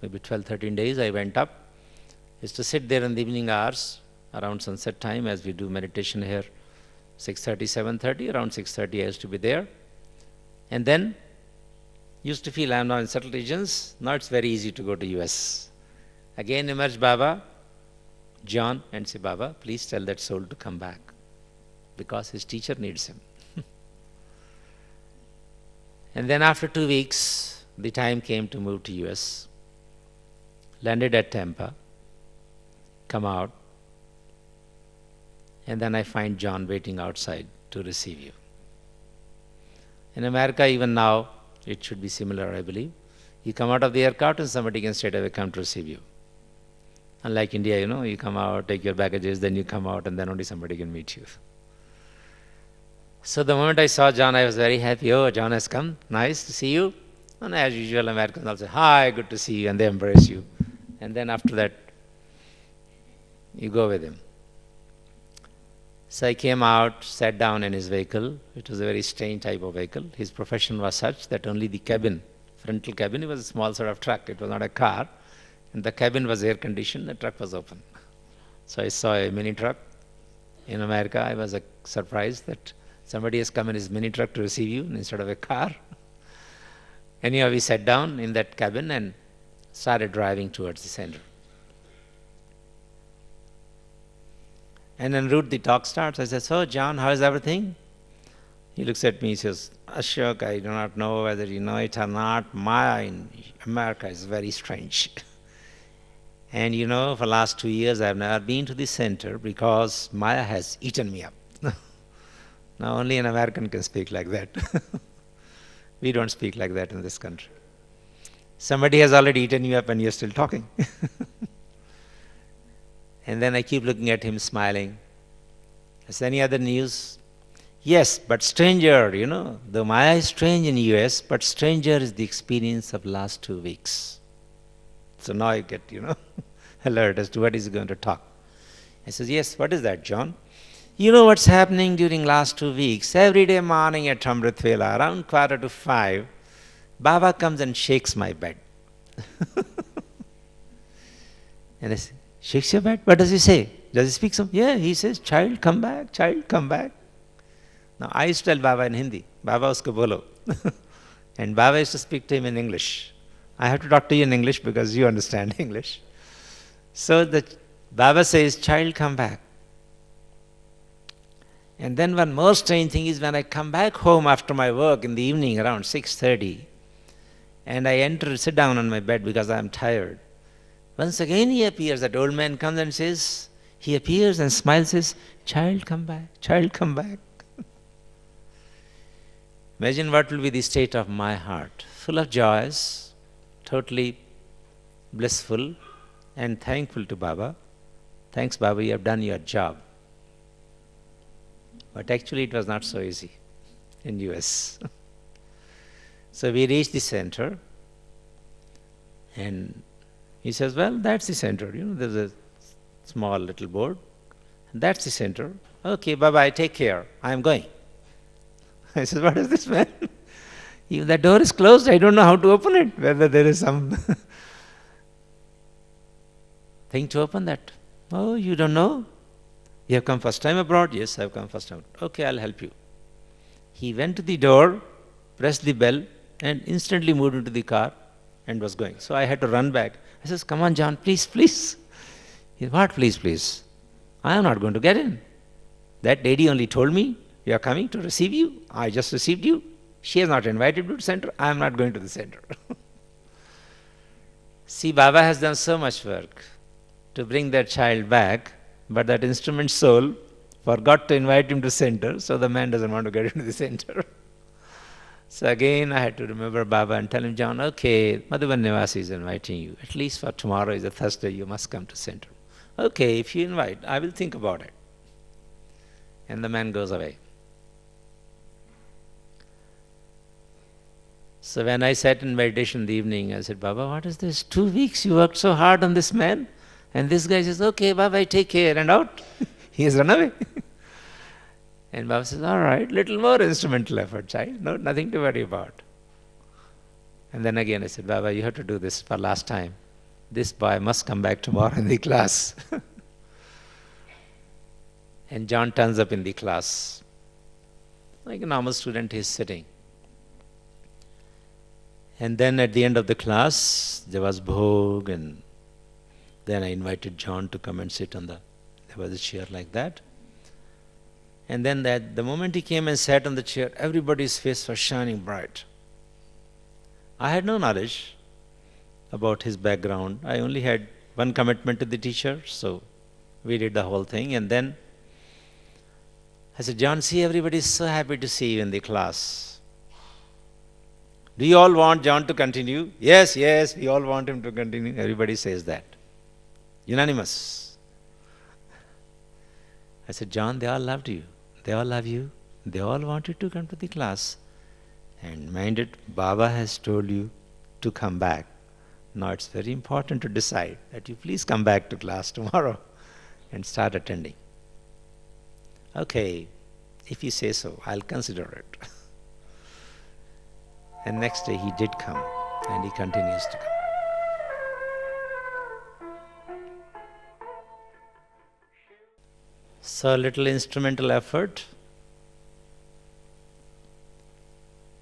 13 days I went up. I used to sit there in the evening hours around sunset time as we do meditation here, 6:30, 7:30, around 6:30 I used to be there. And then used to feel I am now in subtle regions, now it's very easy to go to US. Again emerge Baba, John, and say, Baba, please tell that soul to come back, because his teacher needs him. And then after 2 weeks, the time came to move to US. Landed at Tampa, come out, and then I find John waiting outside to receive you. In America, even now, it should be similar, I believe. You come out of the aircraft and somebody can straight away come to receive you. Unlike India, you come out, take your baggages, then you come out, and then only somebody can meet you. So the moment I saw John, I was very happy. Oh, John has come. Nice to see you. And as usual, Americans will say, hi, good to see you, and they embrace you. And then after that, you go with him. So I came out, sat down in his vehicle. It was a very strange type of vehicle. His profession was such that only the cabin, frontal cabin, it was a small sort of truck. It was not a car. And the cabin was air conditioned, the truck was open. So I saw a mini truck. In America, I was surprised that somebody has come in his mini truck to receive you instead of a car. Anyhow, we sat down in that cabin and started driving towards the center. And en route the talk starts. I said, so John, how is everything? He looks at me, he says, Ashok, I do not know whether you know it or not, Maya in America is very strange. And for last 2 years I have never been to the center because Maya has eaten me up. Now only an American can speak like that. We don't speak like that in this country. Somebody has already eaten you up and you're still talking. And then I keep looking at him smiling. Is there any other news? Yes, but stranger, the Maya is strange in US, but stranger is the experience of last 2 weeks. So now I get, alert as to what he's going to talk. I says, yes, what is that, John? You know what's happening during last 2 weeks? Every day morning at Amrit Vela, around 4:45, Baba comes and shakes my bed. And I say, shakes your bed? What does he say? Does he speak some? Yeah, he says, child, come back, child, come back. Now, I used to tell Baba in Hindi, Baba usko bolo. And Baba used to speak to him in English. I have to talk to you in English because you understand English. So the Baba says, child, come back. And then one more strange thing is when I come back home after my work in the evening around 6:30, and I sit down on my bed because I am tired. Once again he appears, that old man comes and says, he appears and smiles, says, child, come back, child, come back. Imagine what will be the state of my heart, full of joys, totally blissful and thankful to Baba. Thanks, Baba, you have done your job. But actually it was not so easy in US. So we reached the center, and he says, well, that's the center. You know, there's a small little board. That's the center. Okay, bye-bye, take care. I am going. I said, what is this, man? If that door is closed, I don't know how to open it, whether there is some thing to open that. Oh, you don't know? You have come first time abroad? Yes, I have come first time. Okay, I'll help you. He went to the door, pressed the bell, and instantly moved into the car and was going. So I had to run back. I says, come on, John, please, please. He said, what, please, please? I am not going to get in. That lady only told me, you are coming to receive you. I just received you. She has not invited me to the center. I am not going to the center. See, Baba has done so much work to bring that child back, but that instrument soul forgot to invite him to center, so the man doesn't want to get into the center. So again I had to remember Baba and tell him, John, okay, Madhuban Nivasi is inviting you. At least for tomorrow is a Thursday, you must come to center. Okay, if you invite, I will think about it. And the man goes away. So when I sat in meditation in the evening, I said, Baba, what is this? 2 weeks you worked so hard on this man? And this guy says, okay, Baba, take care, and out. He has run away. And Baba says, all right, little more instrumental effort, child. No, nothing to worry about. And then again I said, Baba, you have to do this for last time. This boy must come back tomorrow in the class. And John turns up in the class. Like a normal student, he is sitting. And then at the end of the class, there was bhog, and then I invited John to come and sit on there was a chair like that. And then the moment he came and sat on the chair, everybody's face was shining bright. I had no knowledge about his background. I only had one commitment to the teacher, so we did the whole thing. And then I said, John, see, everybody is so happy to see you in the class. Do you all want John to continue? Yes, yes, we all want him to continue. Everybody says that. Unanimous. I said, John, they all loved you. They all love you. They all want you to come to the class. And mind it, Baba has told you to come back. Now it's very important to decide that you please come back to class tomorrow and start attending. Okay, if you say so, I'll consider it. And next day he did come, and he continues to come. So little instrumental effort,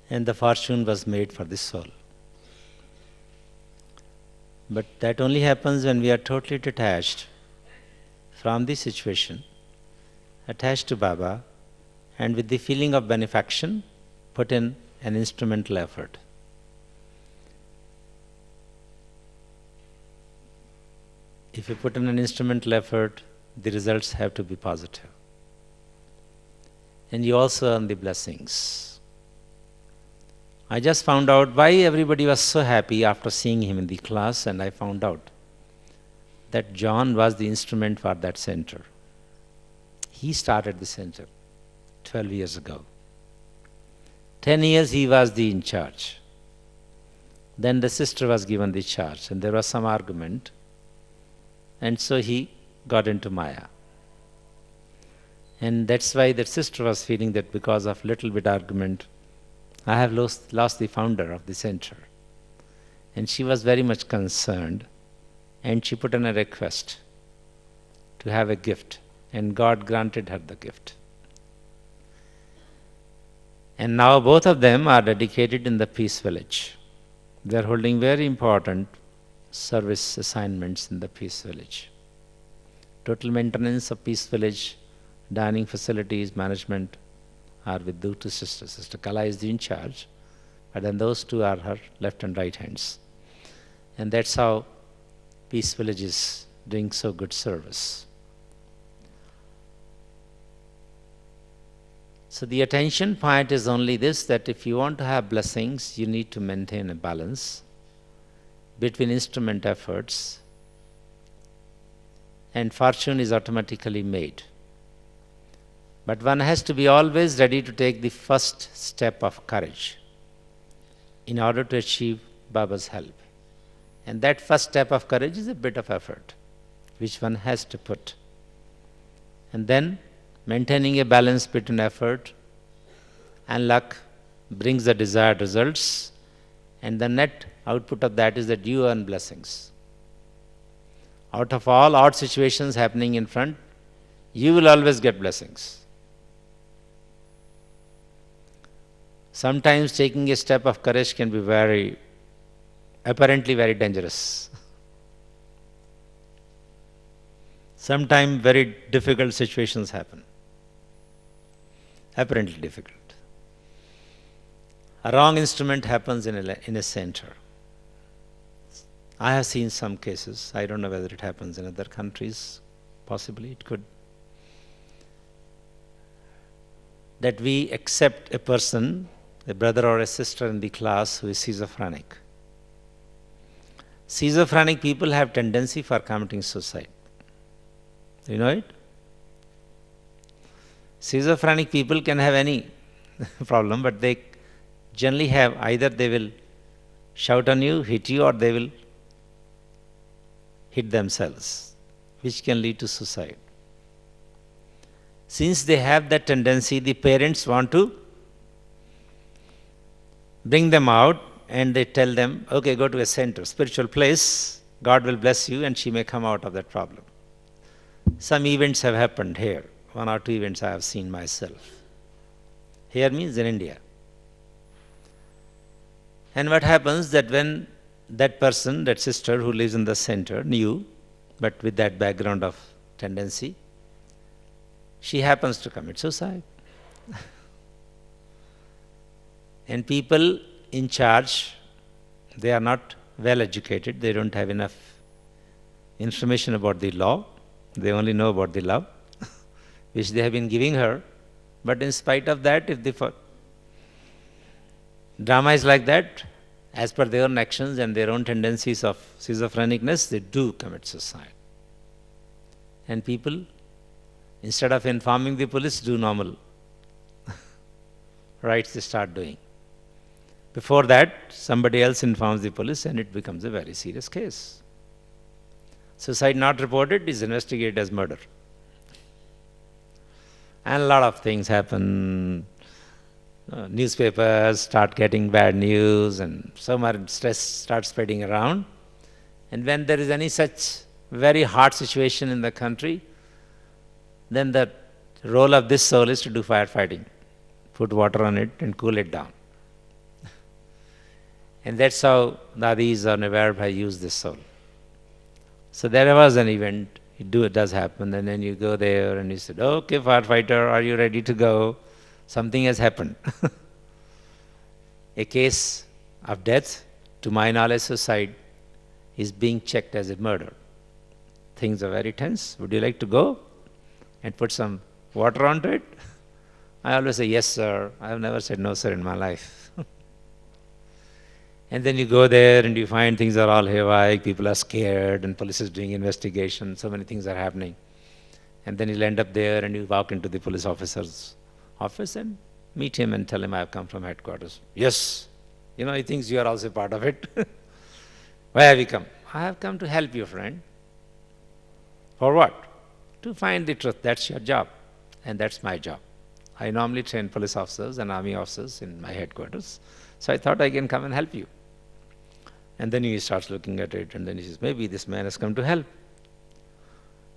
and the fortune was made for the soul. But that only happens when we are totally detached from the situation, attached to Baba, and with the feeling of benefaction, put in an instrumental effort. If you put in an instrumental effort, the results have to be positive. And you also earn the blessings. I just found out why everybody was so happy after seeing him in the class, and I found out that John was the instrument for that center. He started the center 12 years ago. 10 years he was the in charge. Then the sister was given the charge, and there was some argument. and so he got into Maya. And that's why that sister was feeling that because of little bit argument, I have lost the founder of the center. And she was very much concerned, and she put in a request to have a gift, and God granted her the gift. And now both of them are dedicated in the Peace Village. They are holding very important service assignments in the Peace Village. Total maintenance of Peace Village, dining facilities, management are with the two sisters. Sister Kala is the in charge, but then those two are her left and right hands. And that's how Peace Village is doing so good service. So the attention point is only this, that if you want to have blessings, you need to maintain a balance between instrument efforts, and fortune is automatically made. But one has to be always ready to take the first step of courage in order to achieve Baba's help. And that first step of courage is a bit of effort, which one has to put. And then maintaining a balance between effort and luck brings the desired results, and the net output of that is that you earn blessings. Out of all odd situations happening in front, you will always get blessings. Sometimes taking a step of courage can be apparently very dangerous. Sometimes very difficult situations happen. Apparently difficult. A wrong instrument happens in a center. I have seen some cases. I don't know whether it happens in other countries. Possibly it could. That we accept a person, a brother or a sister in the class who is schizophrenic. Schizophrenic people have tendency for committing suicide. Do you know it? Schizophrenic people can have any problem, but they generally have either they will shout on you, hit you, or they will hit themselves, which can lead to suicide. Since they have that tendency, the parents want to bring them out, and they tell them, okay, go to a center, spiritual place, God will bless you and she may come out of that problem. Some events have happened here. 1 or 2 events I have seen myself. Here means in India. And what happens that when that person, that sister who lives in the center, new, but with that background of tendency, she happens to commit suicide. And people in charge, they are not well educated, they don't have enough information about the law, they only know about the love, which they have been giving her. But in spite of that, if the drama is like that, as per their own actions and their own tendencies of schizophrenicness, they do commit suicide. And people, instead of informing the police, do normal rights they start doing. Before that, somebody else informs the police and it becomes a very serious case. Suicide not reported is investigated as murder. And a lot of things happen. Newspapers start getting bad news and so much stress starts spreading around. And when there is any such very hard situation in the country, then the role of this soul is to do firefighting, put water on it and cool it down. And that's how Dadis or Nevar use this soul. So there was an event, it does happen, and then you go there and you said, okay, firefighter, are you ready to go? Something has happened. A case of death, to my knowledge, suicide, is being checked as a murder. Things are very tense. Would you like to go and put some water onto it? I always say, yes, sir. I have never said no, sir, in my life. And then you go there and you find things are all haywire, people are scared and police is doing investigation, so many things are happening. And then you'll end up there and you walk into the police officer's office and meet him and tell him, I have come from headquarters. Yes. He thinks you are also part of it. Why have you come? I have come to help you, friend. For what? To find the truth. That's your job. And that's my job. I normally train police officers and army officers in my headquarters. So I thought I can come and help you. And then he starts looking at it, and then he says, maybe this man has come to help.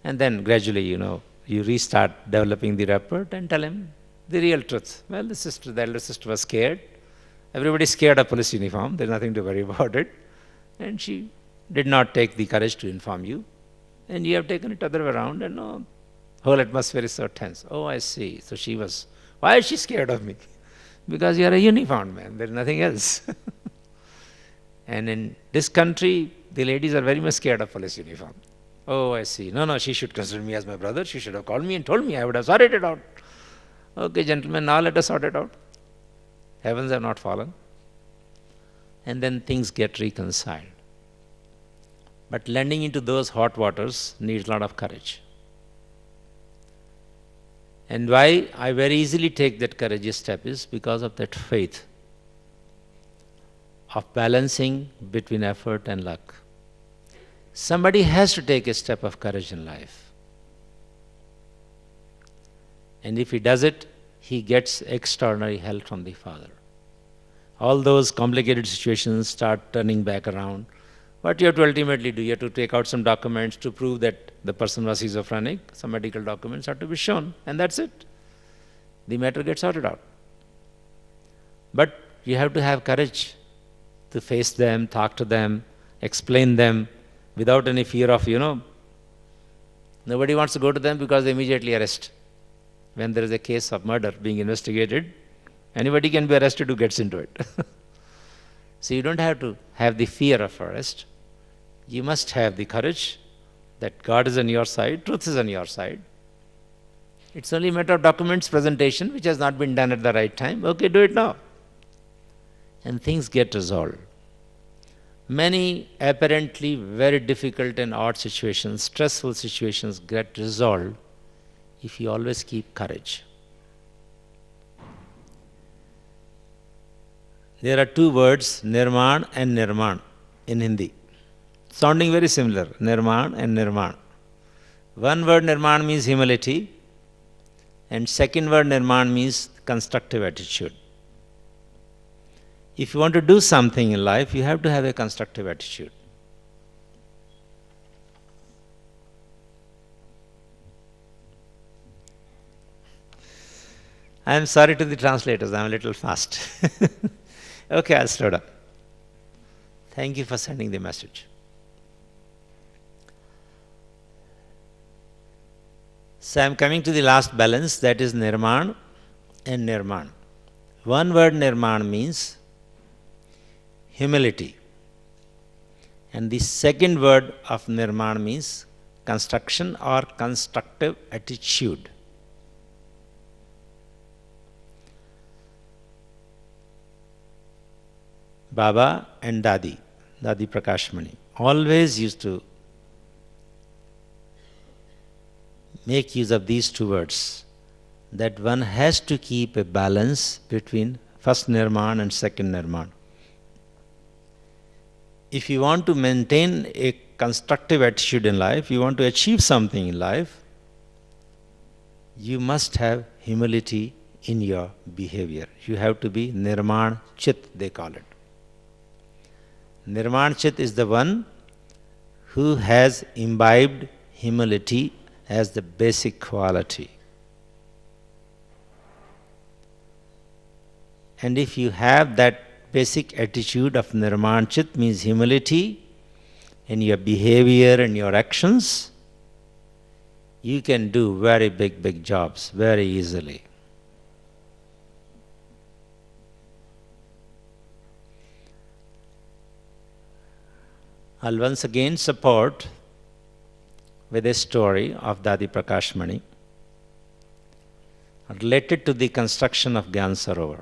And then gradually, you restart developing the rapport and tell him the real truth. Well, the elder sister was scared. Everybody's scared of police uniform. There's nothing to worry about it. And she did not take the courage to inform you. And you have taken it other way around, and whole atmosphere is so tense. Oh, I see. So why is she scared of me? Because you are a uniformed man. There's nothing else. And in this country, the ladies are very much scared of police uniform. Oh, I see. No, she should consider me as my brother. She should have called me and told me. I would have sorted it out. Okay, gentlemen, now let us sort it out. Heavens have not fallen. And then things get reconciled. But landing into those hot waters needs a lot of courage. And why I very easily take that courageous step is because of that faith of balancing between effort and luck. Somebody has to take a step of courage in life. And if he does it, he gets extraordinary help from the Father. All those complicated situations start turning back around. What you have to ultimately do, you have to take out some documents to prove that the person was schizophrenic. Some medical documents have to be shown, and that's it. The matter gets sorted out. But you have to have courage to face them, talk to them, explain them without any fear of, nobody wants to go to them because they immediately arrest. When there is a case of murder being investigated, anybody can be arrested who gets into it. So you don't have to have the fear of arrest. You must have the courage that God is on your side, truth is on your side. It's only a matter of documents presentation which has not been done at the right time. Okay, do it now. And things get resolved. Many apparently very difficult and odd situations, stressful situations get resolved if you always keep courage. There are two words, nirman and nirman, in Hindi, sounding very similar, nirman and nirman. One word nirman means humility, and second word nirman means constructive attitude. If you want to do something in life, you have to have a constructive attitude. I am sorry to the translators, I am a little fast. Okay, I'll slow down. Thank you for sending the message. So I am coming to the last balance, that is nirman and nirman. One word nirman means humility. And the second word of nirman means construction or constructive attitude. Baba and Dadi Prakashmani, always used to make use of these two words, that one has to keep a balance between first nirman and second nirman. If you want to maintain a constructive attitude in life, you want to achieve something in life, you must have humility in your behavior. You have to be nirman chit, they call it. Nirman chit is the one who has imbibed humility as the basic quality. And if you have that basic attitude of nirman chit, means humility in your behavior and your actions, you can do very big jobs very easily. I'll once again support with a story of Dadi Prakashmani related to the construction of Gyan Sarovar.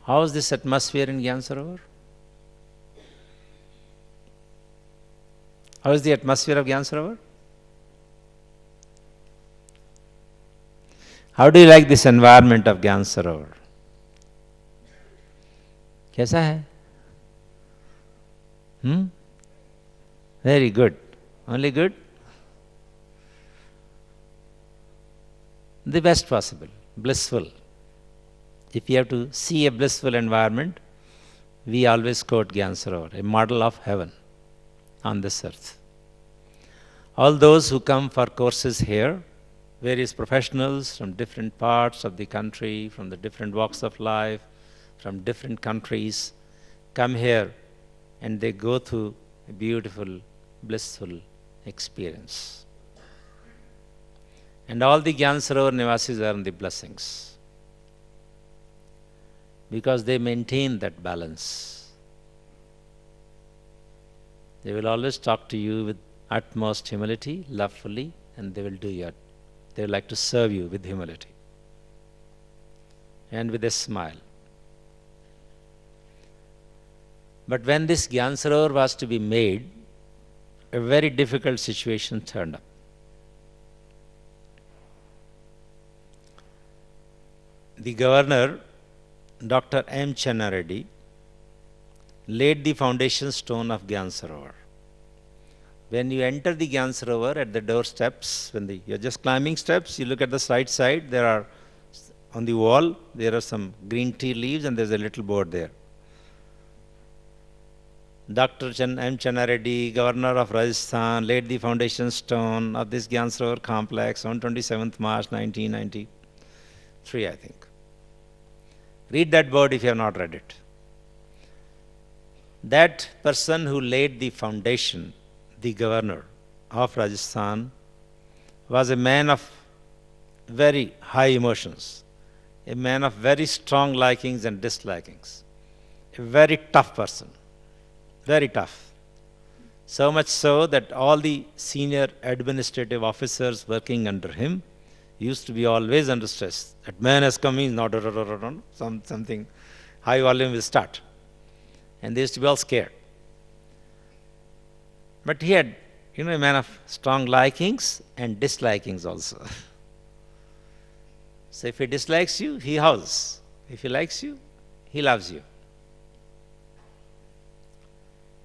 How is this atmosphere in Gyan Sarovar? How is the atmosphere of Gyan Sarovar? How do you like this environment of Gyan Sarovar? कैसा है? Very good. Only good? The best possible. Blissful. If you have to see a blissful environment, we always quote Gyan Sarovar, a model of heaven on this earth. All those who come for courses here, various professionals from different parts of the country, from the different walks of life, from different countries, come here and they go through a beautiful, blissful experience. And all the Gyan Sarovar Nivasis are in the blessings, because they maintain that balance. They will always talk to you with utmost humility, lovefully, and they will they like to serve you with humility and with a smile. But when this Gyan Sarovar was to be made, a very difficult situation turned up. The governor, Dr. M. Channa Reddy, laid the foundation stone of Gyan Sarovar. When you enter the Gyan Sarovar at the doorsteps, when you're just climbing steps, you look at the right side, there are, on the wall, there are some green tea leaves and there's a little board there. Dr. M. Channa Reddy, Governor of Rajasthan, laid the foundation stone of this Gyan Sarovar complex on 27th March 1993, I think. Read that board if you have not read it. That person who laid the foundation, the governor of Rajasthan, was a man of very high emotions, a man of very strong likings and dislikings, a very tough person, very tough. So much so that all the senior administrative officers working under him used to be always under stress. That man has come in, something high volume will start. And they used to be all scared. But he had, a man of strong likings and dislikings also. So if he dislikes you, he howls. If he likes you, he loves you.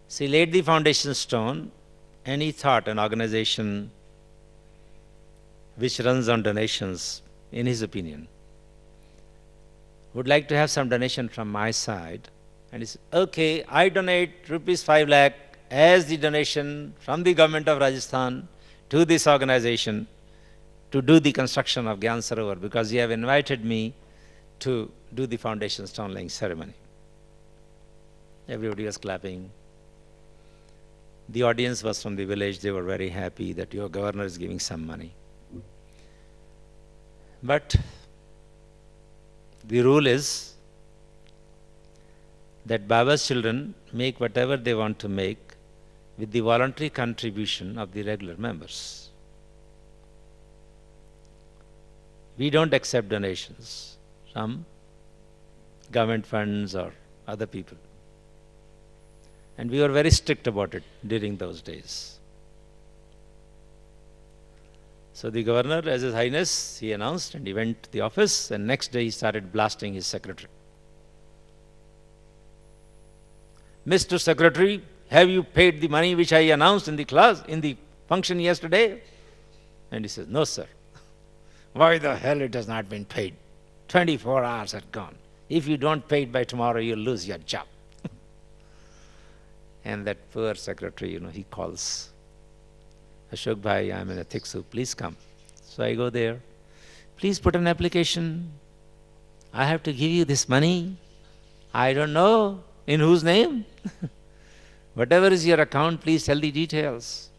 So he laid the foundation stone, and he thought an organization which runs on donations, in his opinion, would like to have some donation from my side. And he said, okay, I donate rupees 5 lakh as the donation from the government of Rajasthan to this organization to do the construction of Gyan Sarovar, because you have invited me to do the foundation stone laying ceremony. Everybody was clapping. The audience was from the village. They were very happy that your governor is giving some money. But the rule is that Baba's children make whatever they want to make with the voluntary contribution of the regular members. We don't accept donations from government funds or other people. And we were very strict about it during those days. So the governor, as His Highness, he announced, and he went to the office, and next day he started blasting his secretary. Mr. Secretary, have you paid the money which I announced in the class, in the function yesterday? And he says, no, sir. Why the hell it has not been paid? 24 hours had gone. If you don't pay it by tomorrow, you'll lose your job. And that poor secretary, he calls, Ashok bhai, I'm in a thick soup, please come. So I go there. Please put an application. I have to give you this money. I don't know in whose name. Whatever is your account, please tell the details.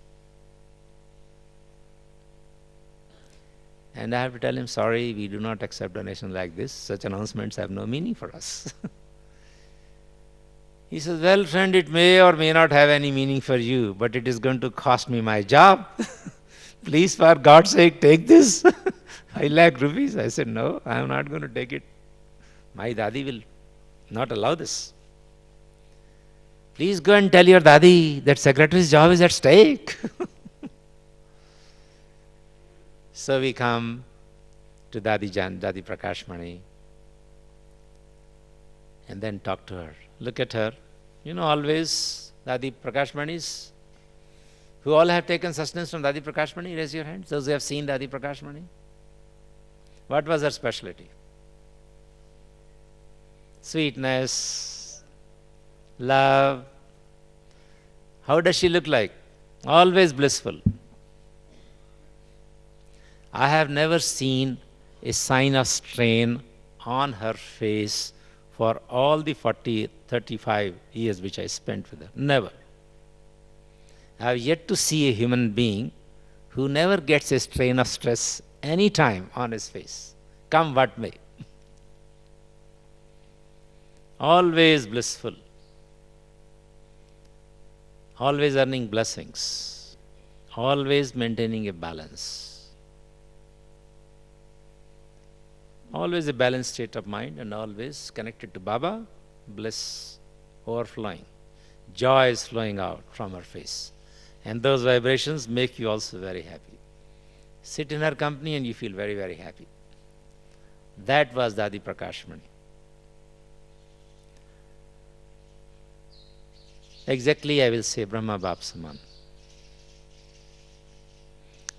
And I have to tell him, sorry, we do not accept donations like this. Such announcements have no meaning for us. He says, well, friend, it may or may not have any meaning for you, but it is going to cost me my job. Please, for God's sake, take this. 5 lakh rupees. I said, no, I am not going to take it. My Dadi will not allow this. Please go and tell your Dadi that secretary's job is at stake. So we come to Dadi Prakash Mani, and then talk to her. Look at her. Always Dadi Prakash Mani's Who all have taken sustenance from Dadi Prakashmani? Raise your hands. Those who have seen Dadi Prakashmani. What was her specialty? Sweetness, love. How does she look like? Always blissful. I have never seen a sign of strain on her face for all the 40, 35 years which I spent with her. Never. I have yet to see a human being who never gets a strain of stress any time on his face, come what may. Always blissful, always earning blessings, always maintaining a balance, always a balanced state of mind, and always connected to Baba, bliss overflowing, joy is flowing out from her face. And those vibrations make you also very happy. Sit in her company and you feel very, very happy. That was Dadi Prakashmani. Exactly, I will say Brahma Bap Saman.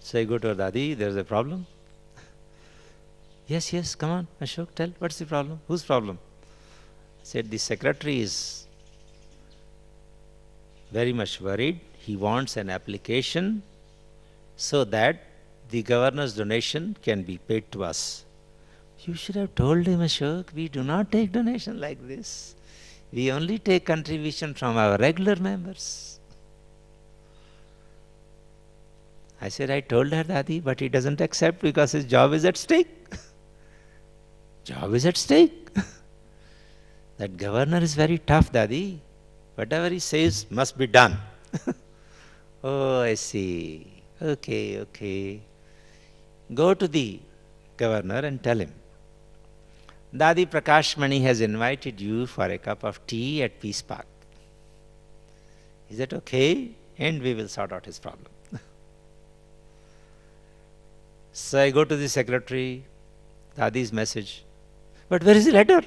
So I go to her, Dadi, there's a problem. Yes, yes, come on, Ashok, tell, what's the problem? Whose problem? I said, the secretary is very much worried. He wants an application so that the governor's donation can be paid to us. You should have told him, Ashok, we do not take donation like this. We only take contribution from our regular members. I said, I told her, Dadi, but he doesn't accept because his job is at stake. Job is at stake. That governor is very tough, Dadi. Whatever he says must be done. Oh, I see. Okay, okay. Go to the governor and tell him, Dadi Prakashmani has invited you for a cup of tea at Peace Park. Is that okay? And we will sort out his problem. So I go to the secretary, Dadi's message. But where is the letter?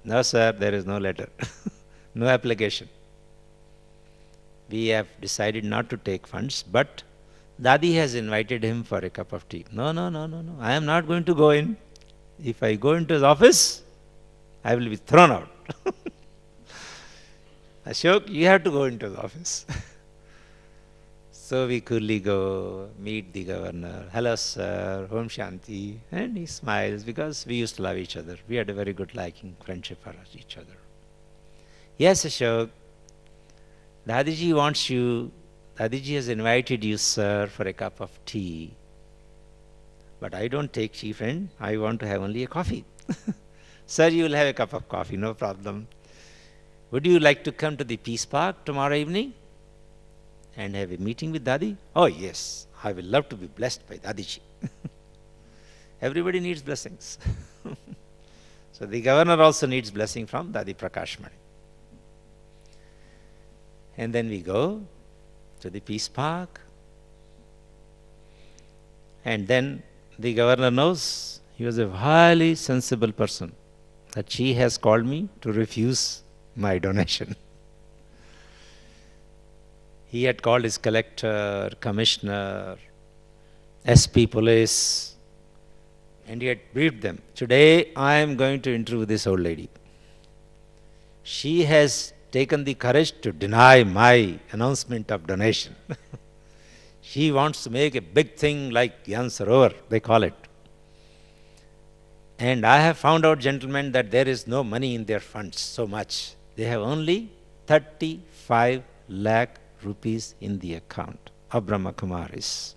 No, sir, there is no letter. No application. We have decided not to take funds, but Dadi has invited him for a cup of tea. No, no, no, no, no. I am not going to go in. If I go into his office, I will be thrown out. Ashok, you have to go into his office. So we coolly go, meet the governor. Hello, sir. Om Shanti. And he smiles because we used to love each other. We had a very good liking, friendship for each other. Yes, Ashok. Dadiji wants you, Dadiji has invited you, sir, for a cup of tea. But I don't take tea, friend. I want to have only a coffee. Sir, you will have a cup of coffee, no problem. Would you like to come to the Peace Park tomorrow evening and have a meeting with Dadi? Oh, yes. I will love to be blessed by Dadiji. Everybody needs blessings. So the governor also needs blessing from Dadi Prakashmani. And then we go to the Peace Park. And then the governor knows he was a highly sensible person, that she has called me to refuse my donation. He had called his collector, commissioner, SP police, and he had briefed them. Today I am going to interview this old lady. She has taken the courage to deny my announcement of donation. She wants to make a big thing like Gyan Sarovar, they call it. And I have found out, gentlemen, that there is no money in their funds so much. They have only 35 lakh rupees in the account of Brahma Kumaris.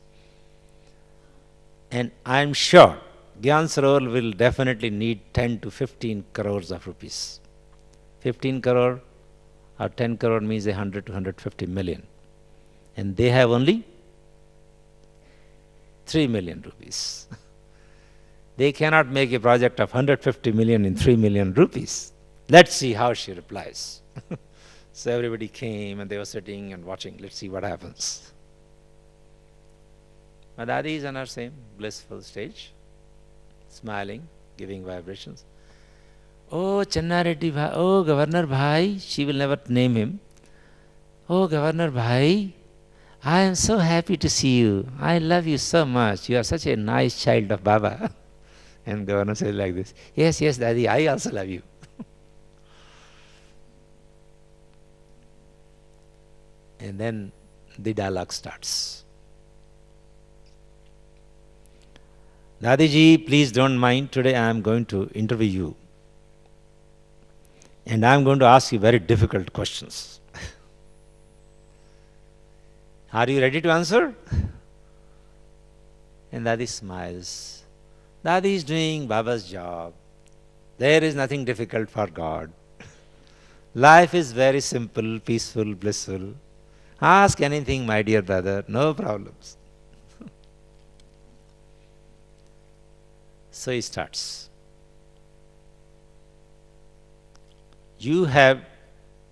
And I am sure Gyan Sarovar will definitely need 10 to 15 crores of rupees. 15 crore or 10 crore means 100 to 150 million. And they have only 3 million rupees. They cannot make a project of 150 million in 3 million rupees. Let's see how she replies. So everybody came and they were sitting and watching. Let's see what happens. Madadi is on her same blissful stage, smiling, giving vibrations. Oh, Channa Reddy Bhai, oh, Governor Bhai, she will never name him. Oh, Governor Bhai, I am so happy to see you. I love you so much. You are such a nice child of Baba. And governor says like this, yes, yes, Daddy, I also love you. And then the dialogue starts. Dadiji, please don't mind. Today I am going to interview you. And I am going to ask you very difficult questions. Are you ready to answer? And Daddy smiles. Daddy is doing Baba's job. There is nothing difficult for God. Life is very simple, peaceful, blissful. Ask anything, my dear brother, no problems. So he starts. You have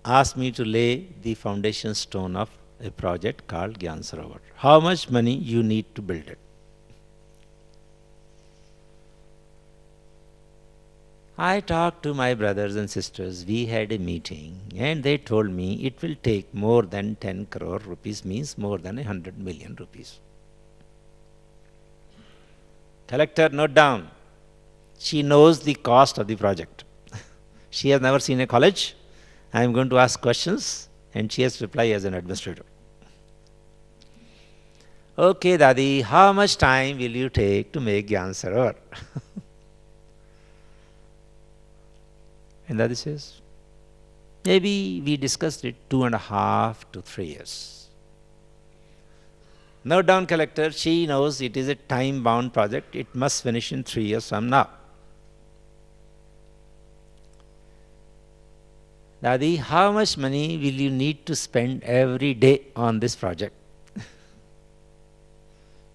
asked me to lay the foundation stone of a project called Gyan Sarovar. How much money you need to build it? I talked to my brothers and sisters. We had a meeting and they told me it will take more than 10 crore rupees, means more than 100 million rupees. Collector, note down. She knows the cost of the project. She has never seen a college. I am going to ask questions and she has to reply as an administrator. Okay, Daddy, how much time will you take to make Gyan Sarovar? And Daddy says, maybe we discussed it 2.5 to 3 years. Note down, collector, she knows it is a time-bound project. It must finish in 3 years from now. Daddy, how much money will you need to spend every day on this project?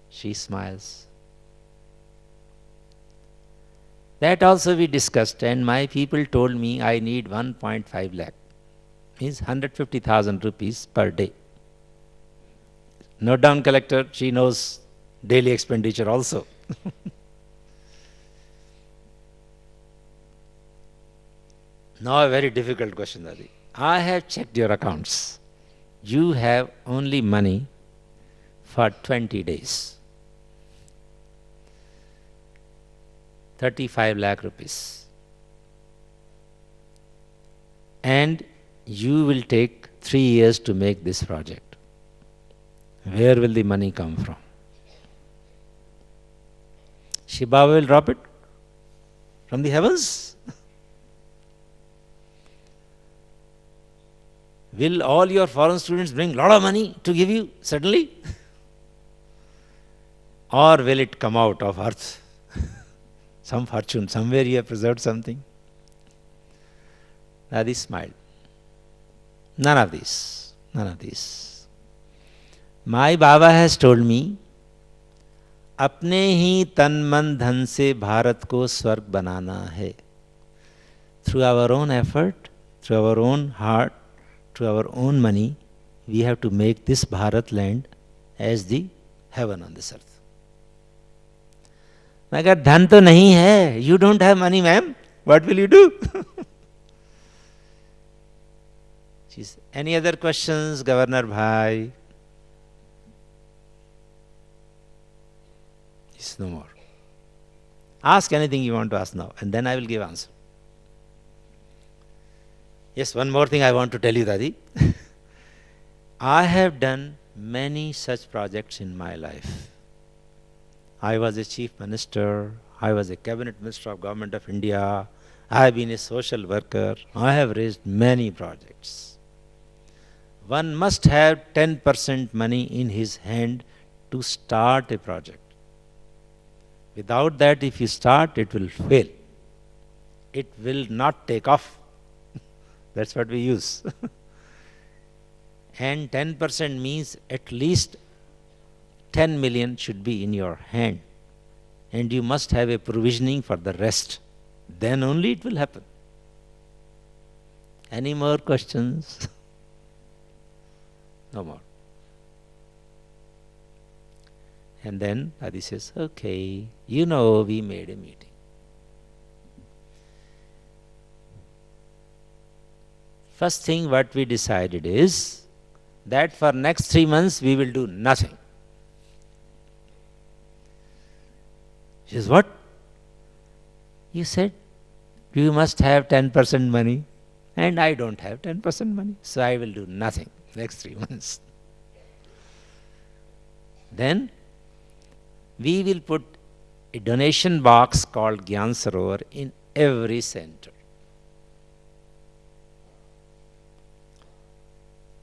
She smiles. That also we discussed, and my people told me I need 1.5 lakh, means 150,000 rupees per day. Note down, collector, she knows daily expenditure also. Now a very difficult question, Daddy. I have checked your accounts. You have only money for 20 days. 35 lakh rupees. And you will take 3 years to make this project. Where will the money come from? Shiva will drop it from the heavens? Will all your foreign students bring a lot of money to give you suddenly? Or will it come out of earth? Some fortune, somewhere you have preserved something. Daddy smiled. None of this. None of this. My Baba has told me, अपने ही तन मन धन से भारत को स्वर्ग बनाना है. Through our own effort, through our own heart, through our own money, we have to make this Bharat land as the heaven on this earth. मैं कहा धन तो नहीं है. You don't have money, ma'am. What will you do? Any other questions, Governor Bhai? Yes, no more. Ask anything you want to ask now, and then I will give answer. Yes, one more thing I want to tell you, Dadi. I have done many such projects in my life. I was a chief minister. I was a cabinet minister of Government of India. I have been a social worker. I have raised many projects. One must have 10% money in his hand to start a project. Without that, if you start, it will fail. It will not take off. That's what we use. And 10% means at least 10 million should be in your hand. And you must have a provisioning for the rest. Then only it will happen. Any more questions? No more. And then Adi says, okay, you know, we made a meeting. First thing what we decided is, that for next 3 months we will do nothing. She says, what? You said you must have 10% money, and I don't have 10% money, so I will do nothing next 3 months. Then we will put a donation box called Gyan Sarovar in every center.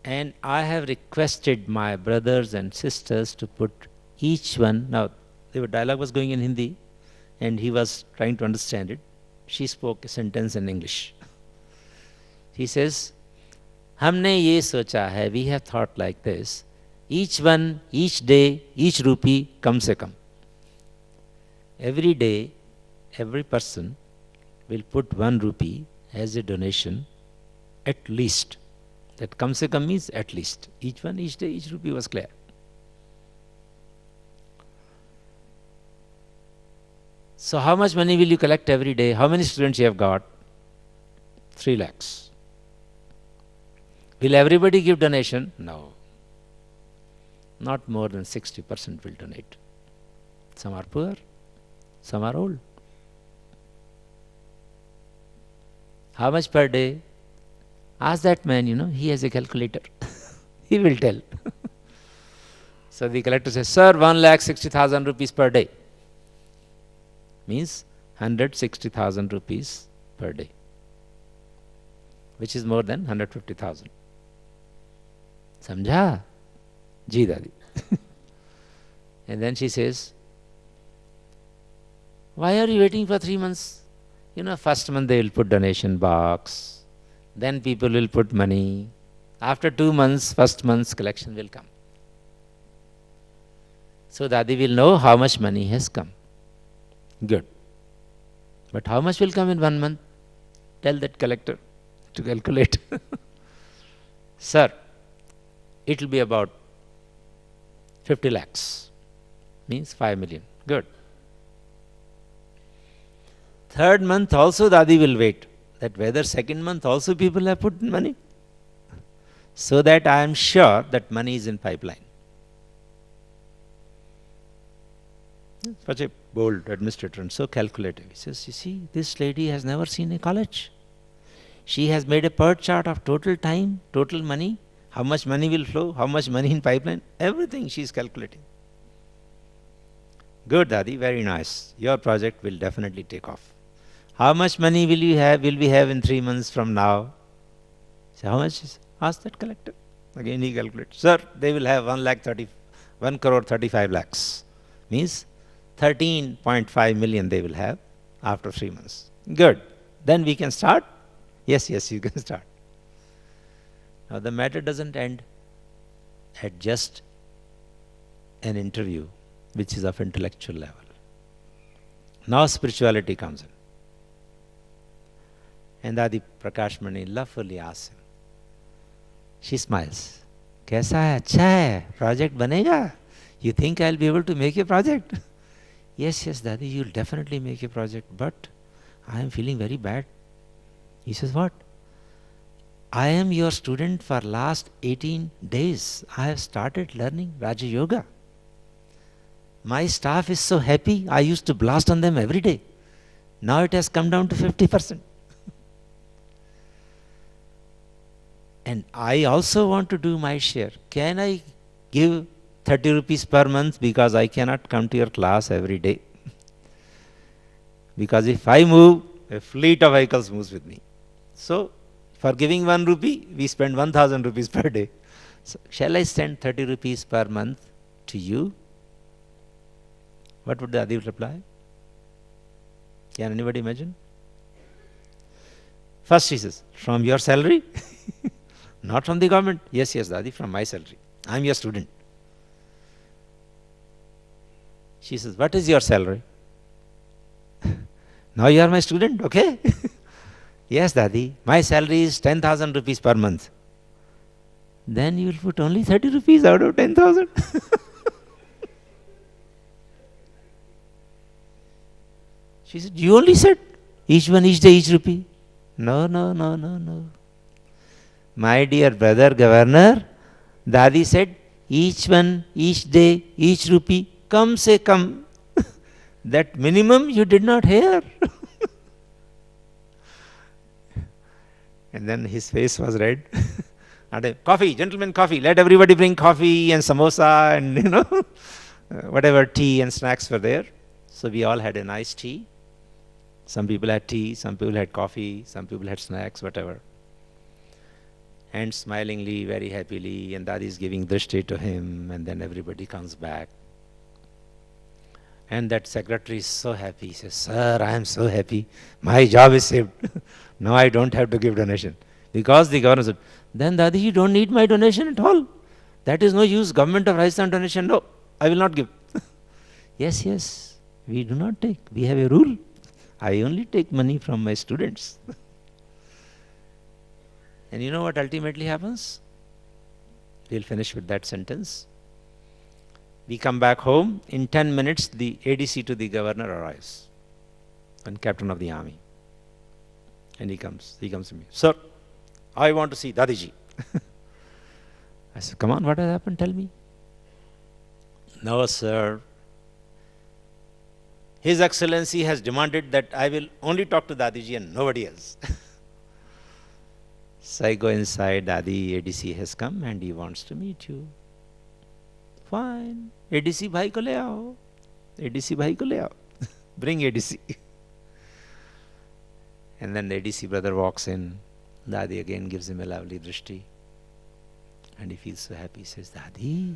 And I have requested my brothers and sisters to put each one, now the dialogue was going in Hindi and he was trying to understand it. She spoke a sentence in English. He says, हमने ये सोचा है, we have thought like this, each one, each day, each rupee, kam se kam. Every day, every person will put 1 rupee as a donation, at least. That kam se kam means at least. Each one, each day, each rupee was clear. So how much money will you collect every day? How many students you have got? 3 lakhs. Will everybody give donation? No. Not more than 60% will donate. Some are poor, some are old. How much per day? Ask that man, he has a calculator. He will tell. So the collector says, sir, 1,60,000 rupees per day. Means 160,000 rupees per day, which is more than 150,000. Samjha? Ji dadi. And then she says, why are you waiting for 3 months? First month they will put donation box, then people will put money. After 2 months, first month's collection will come. So Dadi will know how much money has come. Good. But how much will come in 1 month? Tell that collector to calculate. Sir, it will be about 50 lakhs. Means 5 million. Good. 3rd month also Dadi will wait. That whether 2nd month also people have put money. So that I am sure that money is in pipeline. Such a bold administrator and so calculative. He says, you see, this lady has never seen a college. She has made a per chart of total time, total money, how much money will flow, how much money in pipeline, everything she is calculating. Good, Dadi, very nice. Your project will definitely take off. How much money will we have in 3 months from now? So how much is? Ask that collector. Again he calculates. Sir, they will have 1 crore 35 lakhs. Means 13.5 million they will have after 3 months. Good. Then we can start? Yes, you can start. Now the matter doesn't end at just an interview which is of intellectual level. Now spirituality comes in. And Adi Prakash Mani lovingly asks him. She smiles. Kaisa hai? Acha hai? Project banega? You think I'll be able to make a project? Yes, Dadi, you'll definitely make a project, but I am feeling very bad. He says, what? I am your student for last 18 days. I have started learning Raja Yoga. My staff is so happy. I used to blast on them every day. Now it has come down to 50%. And I also want to do my share. Can I give 30 rupees per month because I cannot come to your class every day? Because if I move, a fleet of vehicles moves with me. So, for giving 1 rupee, we spend 1,000 rupees per day. So, shall I send 30 rupees per month to you? What would the Adi reply? Can anybody imagine? First he says, from your salary? Not from the government. Yes, Dadi, from my salary. I am your student. She says, what is your salary? Now you are my student, okay? Yes, Dadi, my salary is 10,000 rupees per month. Then you will put only 30 rupees out of 10,000. She said, you only said each one, each day, each rupee. No. My dear brother governor, Dadi said, each one, each day, each rupee, come say come. That minimum you did not hear. And then his face was red. And coffee, gentlemen, coffee. Let everybody bring coffee and samosa and whatever tea and snacks were there. So we all had a nice tea. Some people had tea, some people had coffee, some people had snacks, whatever. And smilingly, very happily, and Dadi is giving drishti to him, and then everybody comes back. And that secretary is so happy. He says, sir, I am so happy. My job is saved. Now I don't have to give donation. Because the governor said, then Dadi, you don't need my donation at all. That is no use. Government of Rajasthan donation, no, I will not give. Yes, yes, we do not take. We have a rule. I only take money from my students. And you know what ultimately happens? We'll finish with that sentence. We come back home. In 10 minutes, the ADC to the governor arrives, and captain of the army. And he comes to me. Sir, I want to see Dadiji. I said, come on, what has happened? Tell me. No, sir. His Excellency has demanded that I will only talk to Dadiji and nobody else. So I go inside, Dadi, ADC has come and he wants to meet you. Fine. ADC bhai ko le aao. ADC bhai ko le aao. Bring ADC. And then the ADC brother walks in. Dadi again gives him a lovely drishti. And he feels so happy. He says, Dadi,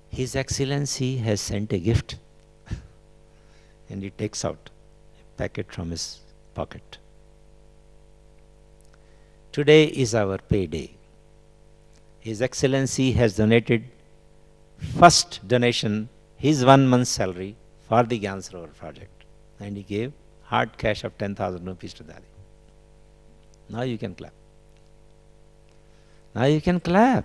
His Excellency has sent a gift. And he takes out a packet from his pocket. Today is our payday. His Excellency has donated first donation, his 1 month's salary for the Gyan Sarovar project. And he gave hard cash of 10,000 rupees to Dadi. Now you can clap. Now you can clap.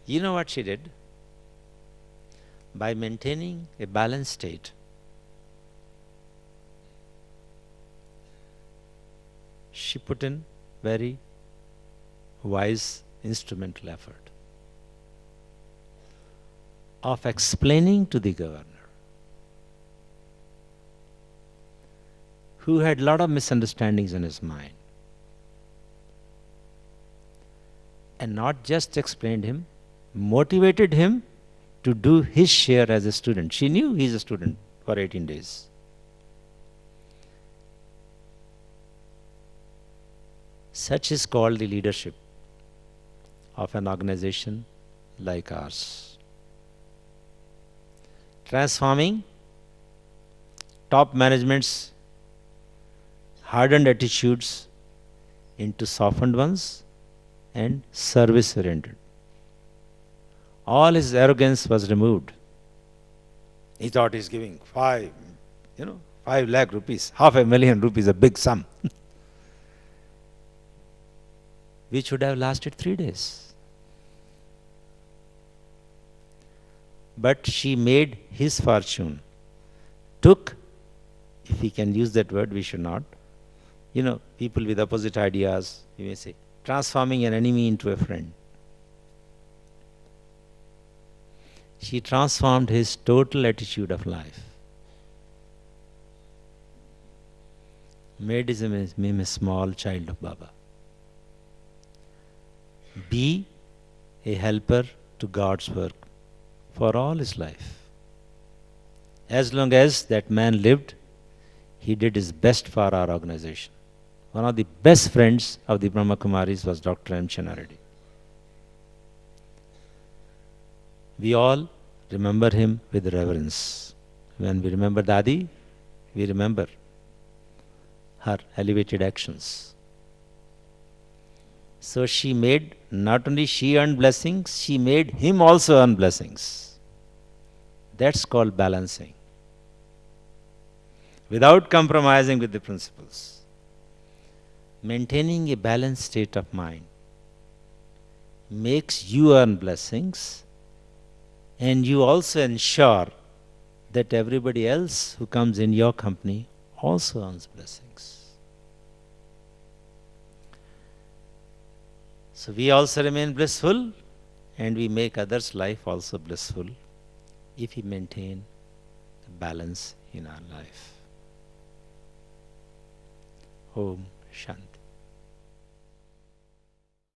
You know what she did? By maintaining a balanced state, she put in very wise instrumental effort of explaining to the governor, who had a lot of misunderstandings in his mind, and not just explained him, motivated him to do his share as a student. She knew he is a student for 18 days. Such is called the leadership of an organization like ours. Transforming top management's hardened attitudes into softened ones and service-oriented. All his arrogance was removed. He thought he's giving 5 lakh rupees, 500,000 rupees, a big sum. Which would have lasted 3 days. But she made his fortune, took, if we can use that word, we should not. People with opposite ideas, you may say, transforming an enemy into a friend. She transformed his total attitude of life. Made him a small child of Baba. Be a helper to God's work for all his life. As long as that man lived, he did his best for our organization. One of the best friends of the Brahma Kumaris was Dr. M. Channareddy. We all remember him with reverence. When we remember Dadi, we remember her elevated actions. So she made, not only she earned blessings, she made him also earn blessings. That's called balancing. Without compromising with the principles. Maintaining a balanced state of mind makes you earn blessings, and you also ensure that everybody else who comes in your company also earns blessings. So we also remain blissful and we make others' life also blissful if we maintain the balance in our life. Om Shanti.